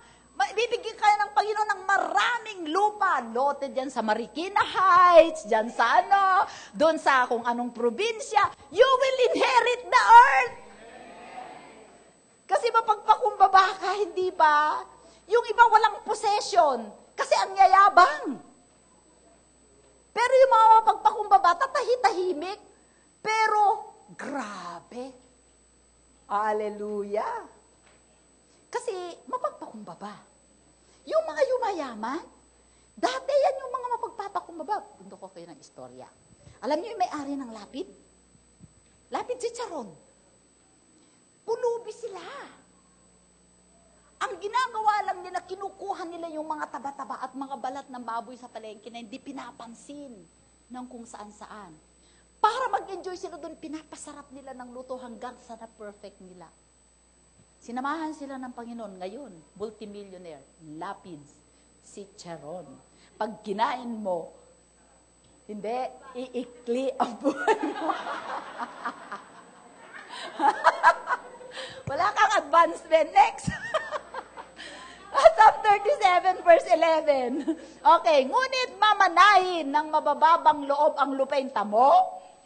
bibigyan kayo ng Panginoon ng maraming lupa. Lote dyan sa Marikina Heights, dyan sa doon sa kung anong probinsya. You will inherit the earth. Kasi mapagpakumbaba ka, hindi ba? Yung iba walang possession, kasi ang yayabang. Pero yung mga mapagpakumbaba, tatahi-tahimik. Pero, grabe. Hallelujah. Kasi, mapagpakumbaba. Yung mga yumayaman, dati yan yung mga mapagpapakumbaba. Pundo ko kayo ng istorya. Alam niyo yung may-ari ng lapid? Lapid si Charon. Pulubi sila. Ang ginagawa lang nila, kinukuha nila yung mga taba-taba at mga balat ng baboy sa palengke na hindi pinapansin ng kung saan-saan. Para mag-enjoy sila doon, pinapasarap nila ng luto hanggang sa na-perfect nila. Sinamahan sila ng Panginoon ngayon, multimillionaire, lapids, si Charon. Pag kinain mo, hindi, iikli ang buhay mo. Wala kang advancement. Next. Psalm 37 verse 11. Okay, ngunit mamanahin ng mabababang loob ang lupain tamo.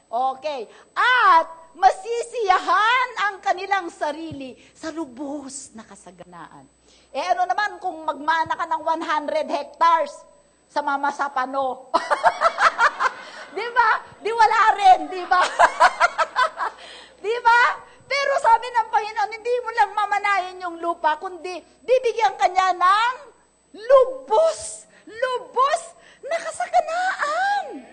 Okay. At masisiyahan ang kanilang sarili sa lubos na kasaganaan. Ano naman kung magmana ka ng 100 hectares sa Mama Sapano? Di ba? Di wala rin, di ba? Di ba? Pero sabi ng Panginoon, hindi mo lang mamanahin yung lupa, kundi bibigyan ka niya ng lubos na kasaganaan.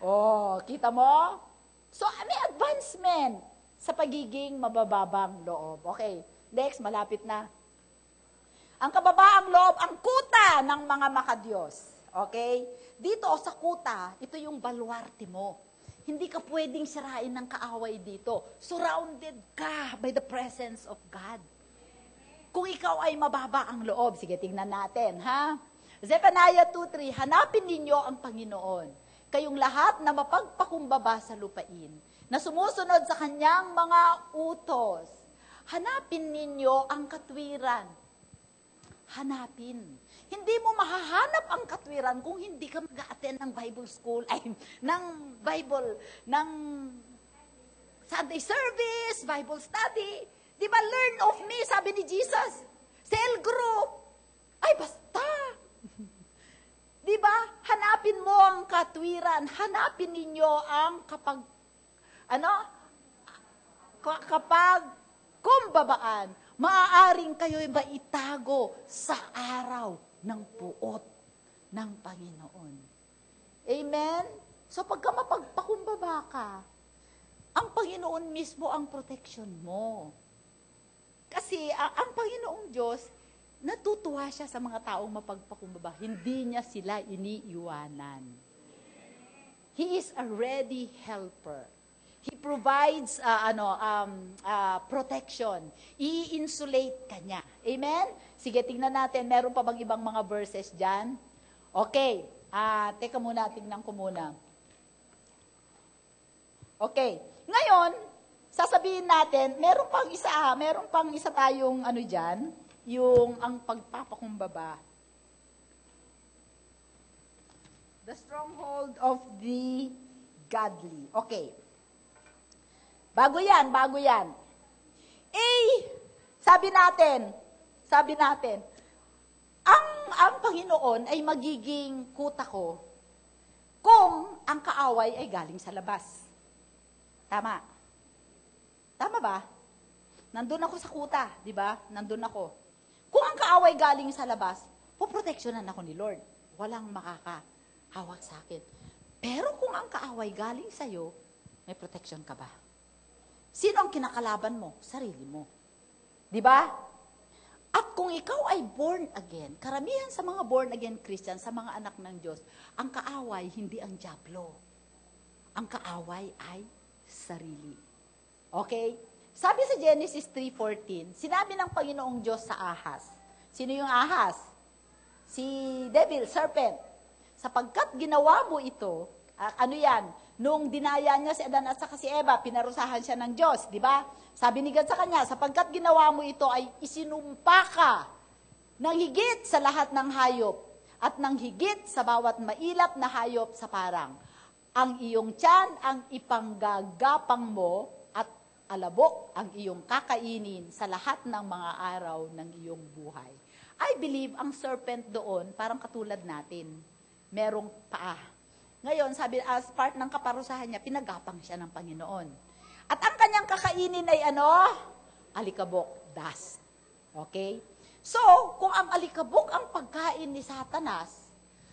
Oh, kita mo? So, may advancement sa pagiging mabababang loob. Okay, next, malapit na. Ang kababaang loob, ang kuta ng mga makadiyos. Okay? Dito sa kuta, ito yung baluarte mo. Hindi ka pwedeng sirain ng kaaway dito. Surrounded ka by the presence of God. Kung ikaw ay mababa ang loob, sige, tingnan natin, ha? Zephaniah 2:3, hanapin ninyo ang Panginoon, kayong lahat na mapagpakumbaba sa lupain, na sumusunod sa kanyang mga utos. Hanapin ninyo ang katwiran. Hanapin. Hindi mo mahahanap ang katwiran kung hindi ka mag-a-attend ng Bible school, ng Bible, ng Sunday service, Bible study. Di ba, learn of me, sabi ni Jesus. Cell group. Ay, basta. Di ba, hanapin mo ang katwiran. Hanapin ninyo ang kapag kumbabaan. Maaaring kayo'y maitago sa araw ng puot ng Panginoon. Amen? So pagka mapagpakumbaba ka, ang Panginoon mismo ang protection mo. Kasi ang Panginoong Diyos, natutuwa siya sa mga taong mapagpakumbaba. Hindi niya sila iniiwanan. He is a ready helper. He provides protection. I-insulate ka niya. Amen? Sige, tingnan natin. Meron pa bang ibang mga verses dyan? Okay. Teka muna, tingnan ko muna. Okay. Ngayon, sasabihin natin, meron pang isa tayong dyan, yung ang pagpapakumbaba. The stronghold of the godly. Okay. Bago yan. Sabi natin, ang Panginoon ay magiging kuta ko kung ang kaaway ay galing sa labas. Tama. Tama ba? Nandun ako sa kuta, di ba? Nandun ako. Kung ang kaaway galing sa labas, poproteksyonan ako ni Lord. Walang makakahawak sa akin. Pero kung ang kaaway galing sa'yo, may protection ka ba? Sino ang kinakalaban mo? Sarili mo. Di ba? At kung ikaw ay born again, karamihan sa mga born again Christian, sa mga anak ng Diyos, ang kaaway hindi ang dyablo. ang kaaway ay sarili. Okay? Sabi sa Genesis 3:14, sinabi ng Panginoong Diyos sa ahas. Sino yung ahas? Si devil, serpent. Sapagkat ginawa mo ito, ano yan? Nung dinaya niya si Adan at saka si Eva, pinarusahan siya ng Diyos, di ba? Sabi ni God sa kanya, sapagkat ginawa mo ito ay isinumpa ka ng higit sa lahat ng hayop at ng higit sa bawat mailap na hayop sa parang. Ang iyong tiyan ang ipanggagapang mo at alabok ang iyong kakainin sa lahat ng mga araw ng iyong buhay. I believe ang serpent doon, parang katulad natin. Merong paa. Ngayon, sabi, as part ng kaparusahan niya, pinagapang siya ng Panginoon. At ang kanyang kakainin ay ano? Alikabok, dust. Okay? So, kung ang alikabok ang pagkain ni Satanas,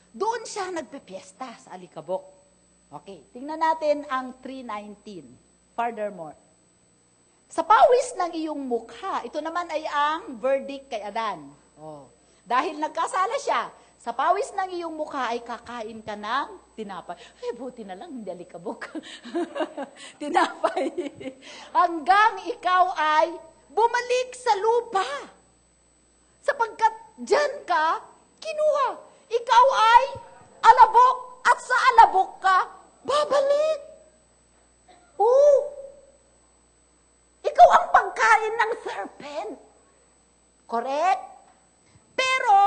doon siya nagpepiesta sa alikabok. Okay, tingnan natin ang 3:19. Furthermore, sa pawis ng iyong mukha, ito naman ay ang verdict kay Adan. Oh, dahil nagkasala siya, sa pawis ng iyong mukha ay kakain ka ng tinapay. Ay, buti na lang, hindi alikabok. Tinapay. Hanggang ikaw ay bumalik sa lupa. Sapagkat dyan ka, kinuha. Ikaw ay alabok at sa alabok ka, babalik. Ikaw ang pagkain ng serpent. Correct? Pero,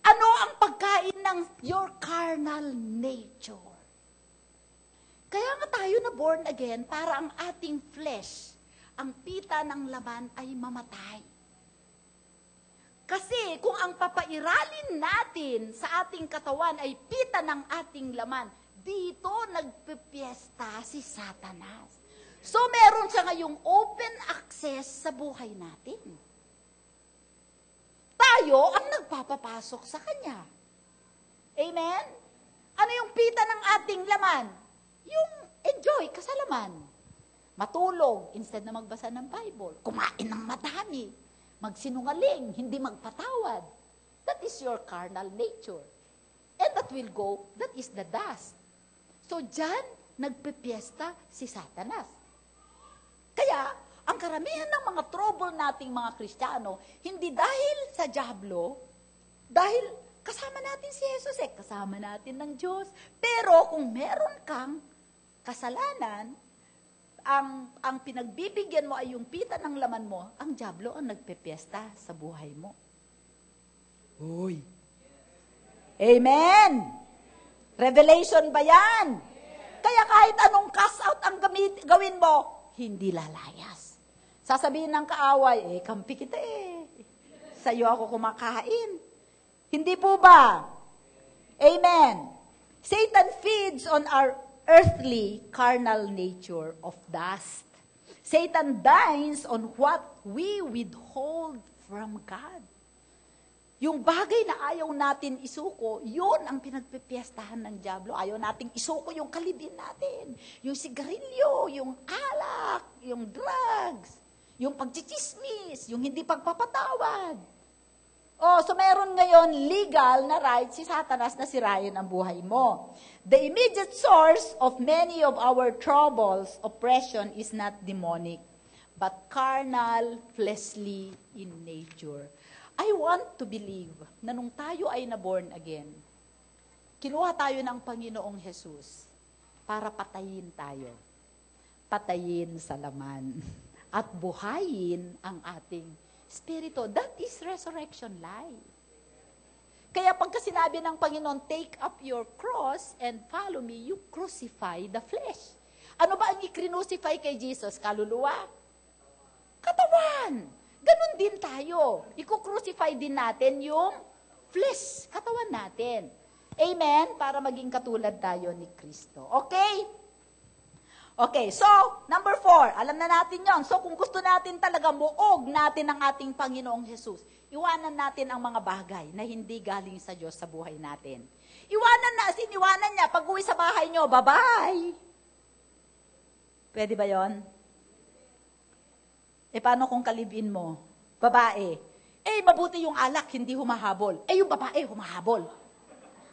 ano ang pagkain ng your carnal nature? Kaya nga tayo na born again para ang ating flesh, ang pita ng laman ay mamatay. Kasi kung ang papairalin natin sa ating katawan ay pita ng ating laman, dito nagpipiesta si Satanas. So meron siya ngayong open access sa buhay natin. Tayo ang nagpapapasok sa kanya. Amen? Ano yung pita ng ating laman? Yung enjoy, kasalaman. Matulog, instead na magbasa ng Bible. Kumain ng madami. Magsinungaling, hindi magpatawad. That is your carnal nature. And that will go, that is the dust. So dyan, nagpipiesta si Satanas. Kaya, ang karamihan ng mga trouble nating mga Kristiyano, hindi dahil sa diablo, dahil kasama natin si Jesus kasama natin ng Diyos. Pero kung meron kang kasalanan, ang pinagbibigyan mo ay yung pita ng laman mo, ang diablo ang nagpepiesta sa buhay mo. Uy! Amen! Revelation ba yan? Kaya kahit anong cast out ang gawin mo, hindi lalayas. Sasabihin ng kaaway, kampi kita sa'yo ako kumakain. Hindi po ba? Amen. Satan feeds on our earthly, carnal nature of dust. Satan dines on what we withhold from God. Yung bagay na ayaw natin isuko, yun ang pinagpipiestahan ng diablo. Ayaw nating isuko yung kalibin natin. Yung sigarilyo, yung alak, yung drugs, yung pagchichismis, yung hindi pagpapatawad. So meron ngayon legal na right si Satanas na sirain ang buhay mo. The immediate source of many of our troubles, oppression, is not demonic, but carnal, fleshly in nature. I want to believe na nung tayo ay na-born again, kinuha tayo ng Panginoong Jesus para patayin tayo. Patayin sa laman. At buhayin ang ating spirito. That is resurrection life. Kaya pagka sinabi ng Panginoon, take up your cross and follow me, you crucify the flesh. Ano ba ang i-crucify kay Jesus? Kaluluwa? Katawan. Ganon din tayo. Iko-crucify din natin yung flesh, katawan natin. Amen? Para maging katulad tayo ni Kristo. Okay? Okay, so, number 4, alam na natin yon. So, kung gusto natin talaga muog natin ang ating Panginoong Jesus, iwanan natin ang mga bagay na hindi galing sa Diyos sa buhay natin. Iwanan niya, pag uwi sa bahay nyo, bye-bye. Pwede ba yon? Paano kung kalibin mo? Babae. Mabuti yung alak, hindi humahabol. Yung babae, humahabol.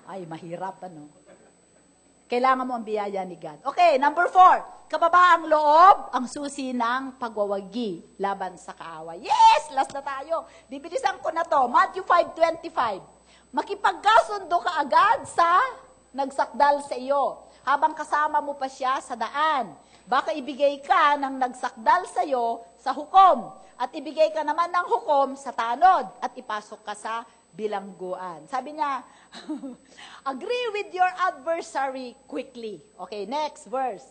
Ay, mahirap, ano? Kailangan mo ang biyaya ni God. Okay, number 4. Kababaang loob, ang susi ng pagwawagi laban sa kaaway. Yes! Last na tayo. Bibilisan ko na to. Matthew 5:25. Makipagkasundo ka agad sa nagsakdal sa iyo, habang kasama mo pa siya sa daan. Baka ibigay ka ng nagsakdal sa iyo sa hukom, at ibigay ka naman ng hukom sa tanod, at ipasok ka sa bilangguan. Sabi niya, agree with your adversary quickly. Okay, next verse.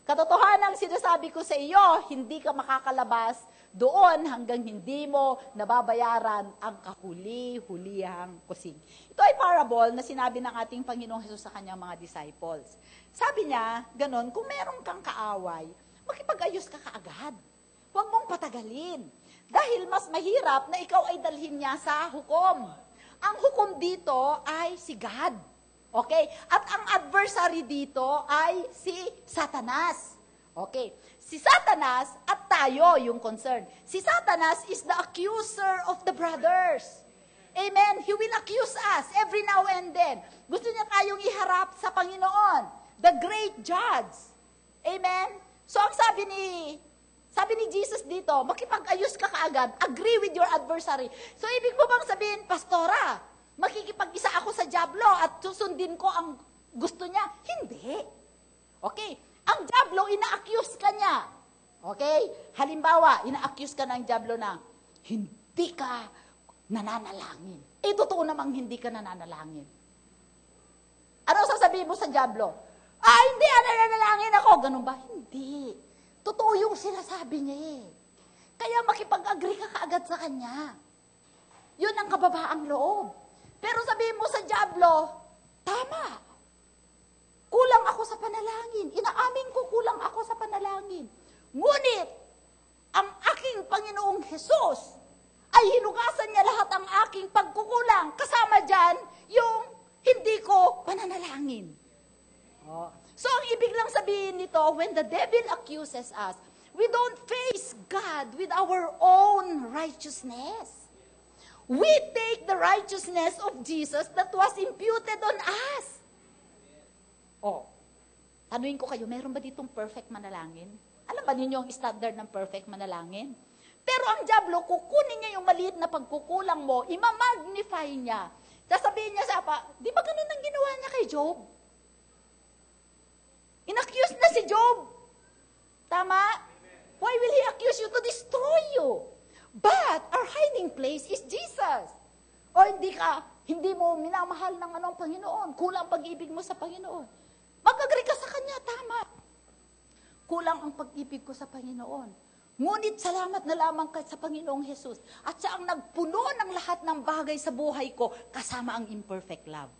Katotohanan sinasabi ko sa iyo, hindi ka makakalabas doon hanggang hindi mo nababayaran ang kahuli-hulihang kusig. Ito ay parable na sinabi ng ating Panginoong Hesus sa kanyang mga disciples. Sabi niya, ganon, kung meron kang kaaway, makipag-ayos ka kaagad. Huwag mong patagalin. Dahil mas mahirap na ikaw ay dalhin niya sa hukom. Ang hukom dito ay si God. Okay? At ang adversary dito ay si Satanas. Okay? Si Satanas at tayo yung concern. Si Satanas is the accuser of the brothers. Amen? He will accuse us every now and then. Gusto niya tayong iharap sa Panginoon, the great judge. Amen? So ang sabi ni Jesus dito, makipag-ayos ka kaagad, agree with your adversary. So ibig mo bang sabihin, Pastora, makikipag-isa ako sa dyablo at susundin ko ang gusto niya? Hindi. Okay? Ang dyablo, ina-accuse ka niya. Okay? Halimbawa, ina-accuse ka ng dyablo na, hindi ka nananalangin. Eh, totoo namang hindi ka nananalangin. Ano sasabihin mo sa dyablo? Hindi, nananalangin ako. Ganun ba? Hindi. Totoo yung sinasabi niya eh. Kaya makipag-agree ka kaagad sa kanya. Yun ang kababaang loob. Pero sabihin mo sa dyablo, tama. Kulang ako sa panalangin. Inaamin ko kulang ako sa panalangin. Ngunit, ang aking Panginoong Hesus ay hinugasan niya lahat ang aking pagkukulang. Kasama dyan, yung hindi ko pananalangin. Oh. So, ang ibig lang sabihin nito, when the devil accuses us, we don't face God with our own righteousness. We take the righteousness of Jesus that was imputed on us. Oh, tanuin ko kayo, meron ba ditong perfect manalangin? Alam ba ninyo ang standard ng perfect manalangin? Pero ang dyablo, kukunin niya yung maliit na pagkukulang mo, imamagnify niya. Sasabihin niya sa apa, di ba ganun ang ginawa niya kay Job? In-accuse na si Job. Tama? Why will he accuse you? To destroy you. But our hiding place is Jesus. O hindi mo minamahal ng Panginoon. Kulang pag-ibig mo sa Panginoon. Mag-agree ka sa Kanya, tama. Kulang ang pag-ibig ko sa Panginoon. Ngunit salamat na lamang sa Panginoong Hesus. At siya ang nagpuno ng lahat ng bagay sa buhay ko kasama ang imperfect love.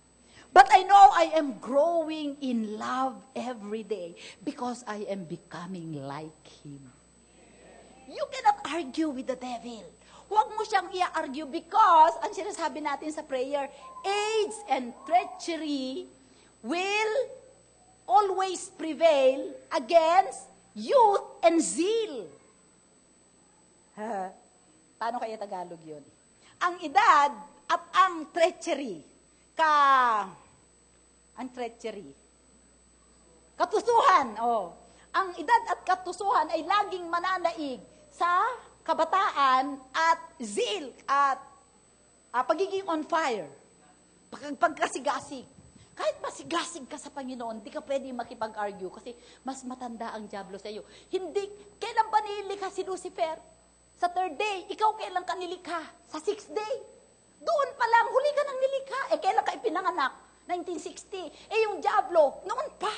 But I know I am growing in love every day because I am becoming like Him. You cannot argue with the devil. Huwag mo siyang i-argue because, ang sinasabi natin sa prayer, AIDS and treachery will always prevail against youth and zeal. Paano kaya Tagalog yun? Ang edad at ang treachery. Ang treachery. Katusuhan, Ang edad at katusuhan ay laging mananaig sa kabataan at zeal at pagiging on fire. Pagkasigasig. Kahit masigasig ka sa Panginoon, di ka pwede makipag-argue kasi mas matanda ang dyablo sa iyo. Hindi, kailan ba nilikha si Lucifer? Sa third day. Ikaw kailan ka nilikha? Sa sixth day. Doon pa lang, huli ka nang nilikha. Kailan ka ipinanganak? 1960. Yung dyablo, noon pa.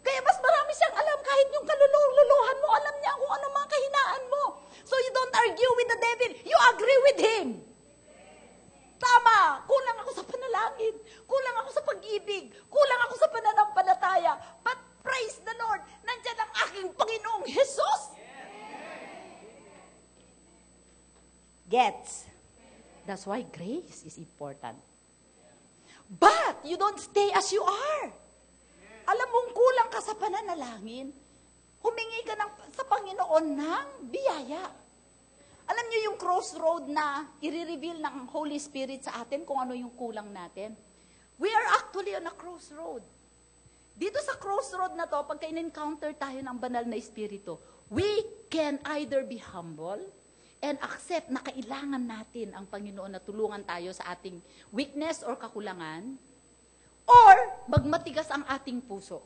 Kaya mas marami siyang alam kahit yung kalululuhan mo, alam niya kung ano mga kahinaan mo. So you don't argue with the devil. You agree with him. Tama. Kulang ako sa panalangin. Kulang ako sa pag-ibig. Kulang ako sa pananampalataya. But praise the Lord, nandyan ang aking Panginoong Jesus. Gets. That's why grace is important. But you don't stay as you are. Alam mong kulang ka sa pananalangin, humingi ka sa Panginoon ng biyaya. Alam niyo yung crossroad na i-reveal ng Holy Spirit sa atin kung ano yung kulang natin? We are actually on a crossroad. Dito sa crossroad na to, pagka in-encounter tayo ng banal na espiritu, we can either be humble and accept na kailangan natin ang Panginoon na tulungan tayo sa ating weakness or kakulangan, or magmatigas ang ating puso.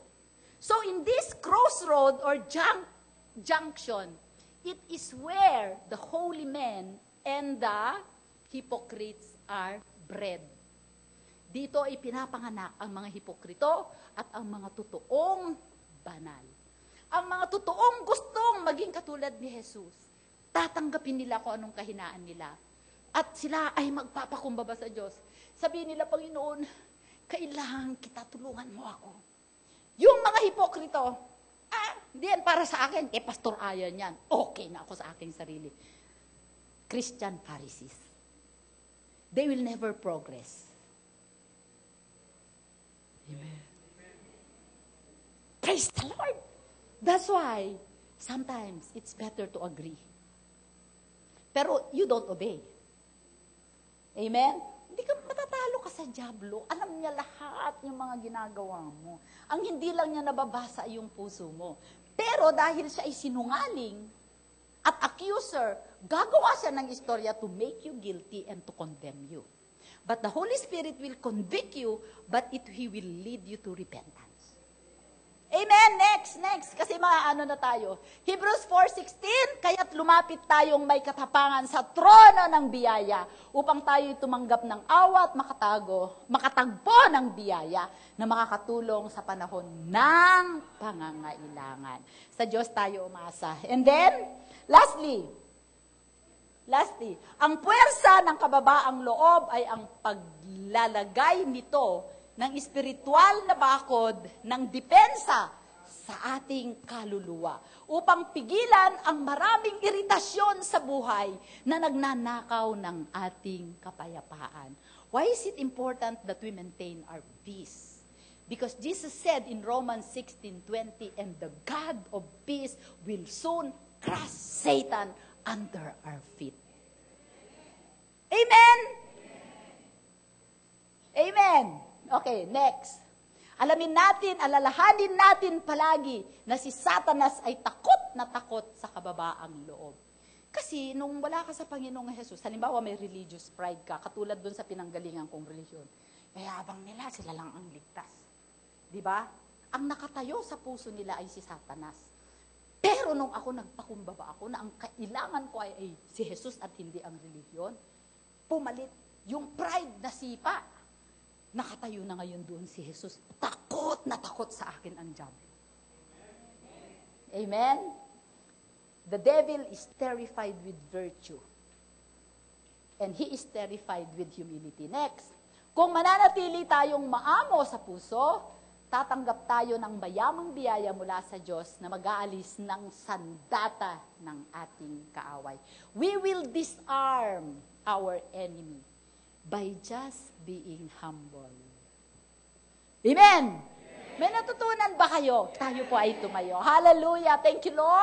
So in this crossroad or junction, it is where the holy men and the hypocrites are bred. Dito ay pinapanganak ang mga hipokrito at ang mga totoong banal. Ang mga totoong gustong maging katulad ni Jesus, tatanggapin nila kung anong kahinaan nila. At sila ay magpapakumbaba sa Diyos. Sabihin nila, Panginoon, kailangan kita, tulungan mo ako. Yung mga hipokrito, hindi yan para sa akin, Pastor Ayan yan. Okay na ako sa aking sarili. Christian Pharisees. They will never progress. Amen. Praise the Lord. That's why, sometimes, it's better to agree. Pero you don't obey. Amen? Hindi ka matatalo ka sa dyablo. Alam niya lahat yung mga ginagawa mo. Ang hindi lang niya nababasa yung puso mo. Pero dahil siya ay sinungaling at accuser, gagawa siya ng istorya to make you guilty and to condemn you. But the Holy Spirit will convict you, but He will lead you to repentance. Amen. Next. Kasi na tayo. Hebrews 4:16, kaya't lumapit tayong may katapangan sa trono ng biyaya upang tayo'y tumanggap ng awa at makatagpo ng biyaya na makakatulong sa panahon ng pangangailangan. Sa Diyos tayo umasa. And then, lastly, ang puwersa ng kababaang loob ay ang paglalagay nito ng espiritual na bakod ng depensa sa ating kaluluwa upang pigilan ang maraming iritasyon sa buhay na nagnanakaw ng ating kapayapaan. Why is it important that we maintain our peace? Because Jesus said in Romans 16:20, and the God of peace will soon crush Satan under our feet. Amen? Amen. Okay, next. Alalahanin natin palagi na si Satanas ay takot na takot sa kababaang loob. Kasi nung wala ka sa Panginoong Jesus, halimbawa may religious pride ka, katulad dun sa pinanggalingan kong religion, mayabang nila, sila lang ang ligtas. Diba? Ang nakatayo sa puso nila ay si Satanas. Pero nung ako nagpakumbaba ako na ang kailangan ko ay si Jesus at hindi ang religion, pumalit yung pride na sipa. Nakatayo na ngayon doon si Jesus. Takot na takot sa akin ang diablo. Amen? The devil is terrified with virtue. And he is terrified with humility. Next, kung mananatili tayong maamo sa puso, tatanggap tayo ng mayamang biyaya mula sa Diyos na mag-aalis ng sandata ng ating kaaway. We will disarm our enemy by just being humble. Amen! May natutunan ba kayo? Tayo po ay tumayo. Hallelujah! Thank you, Lord!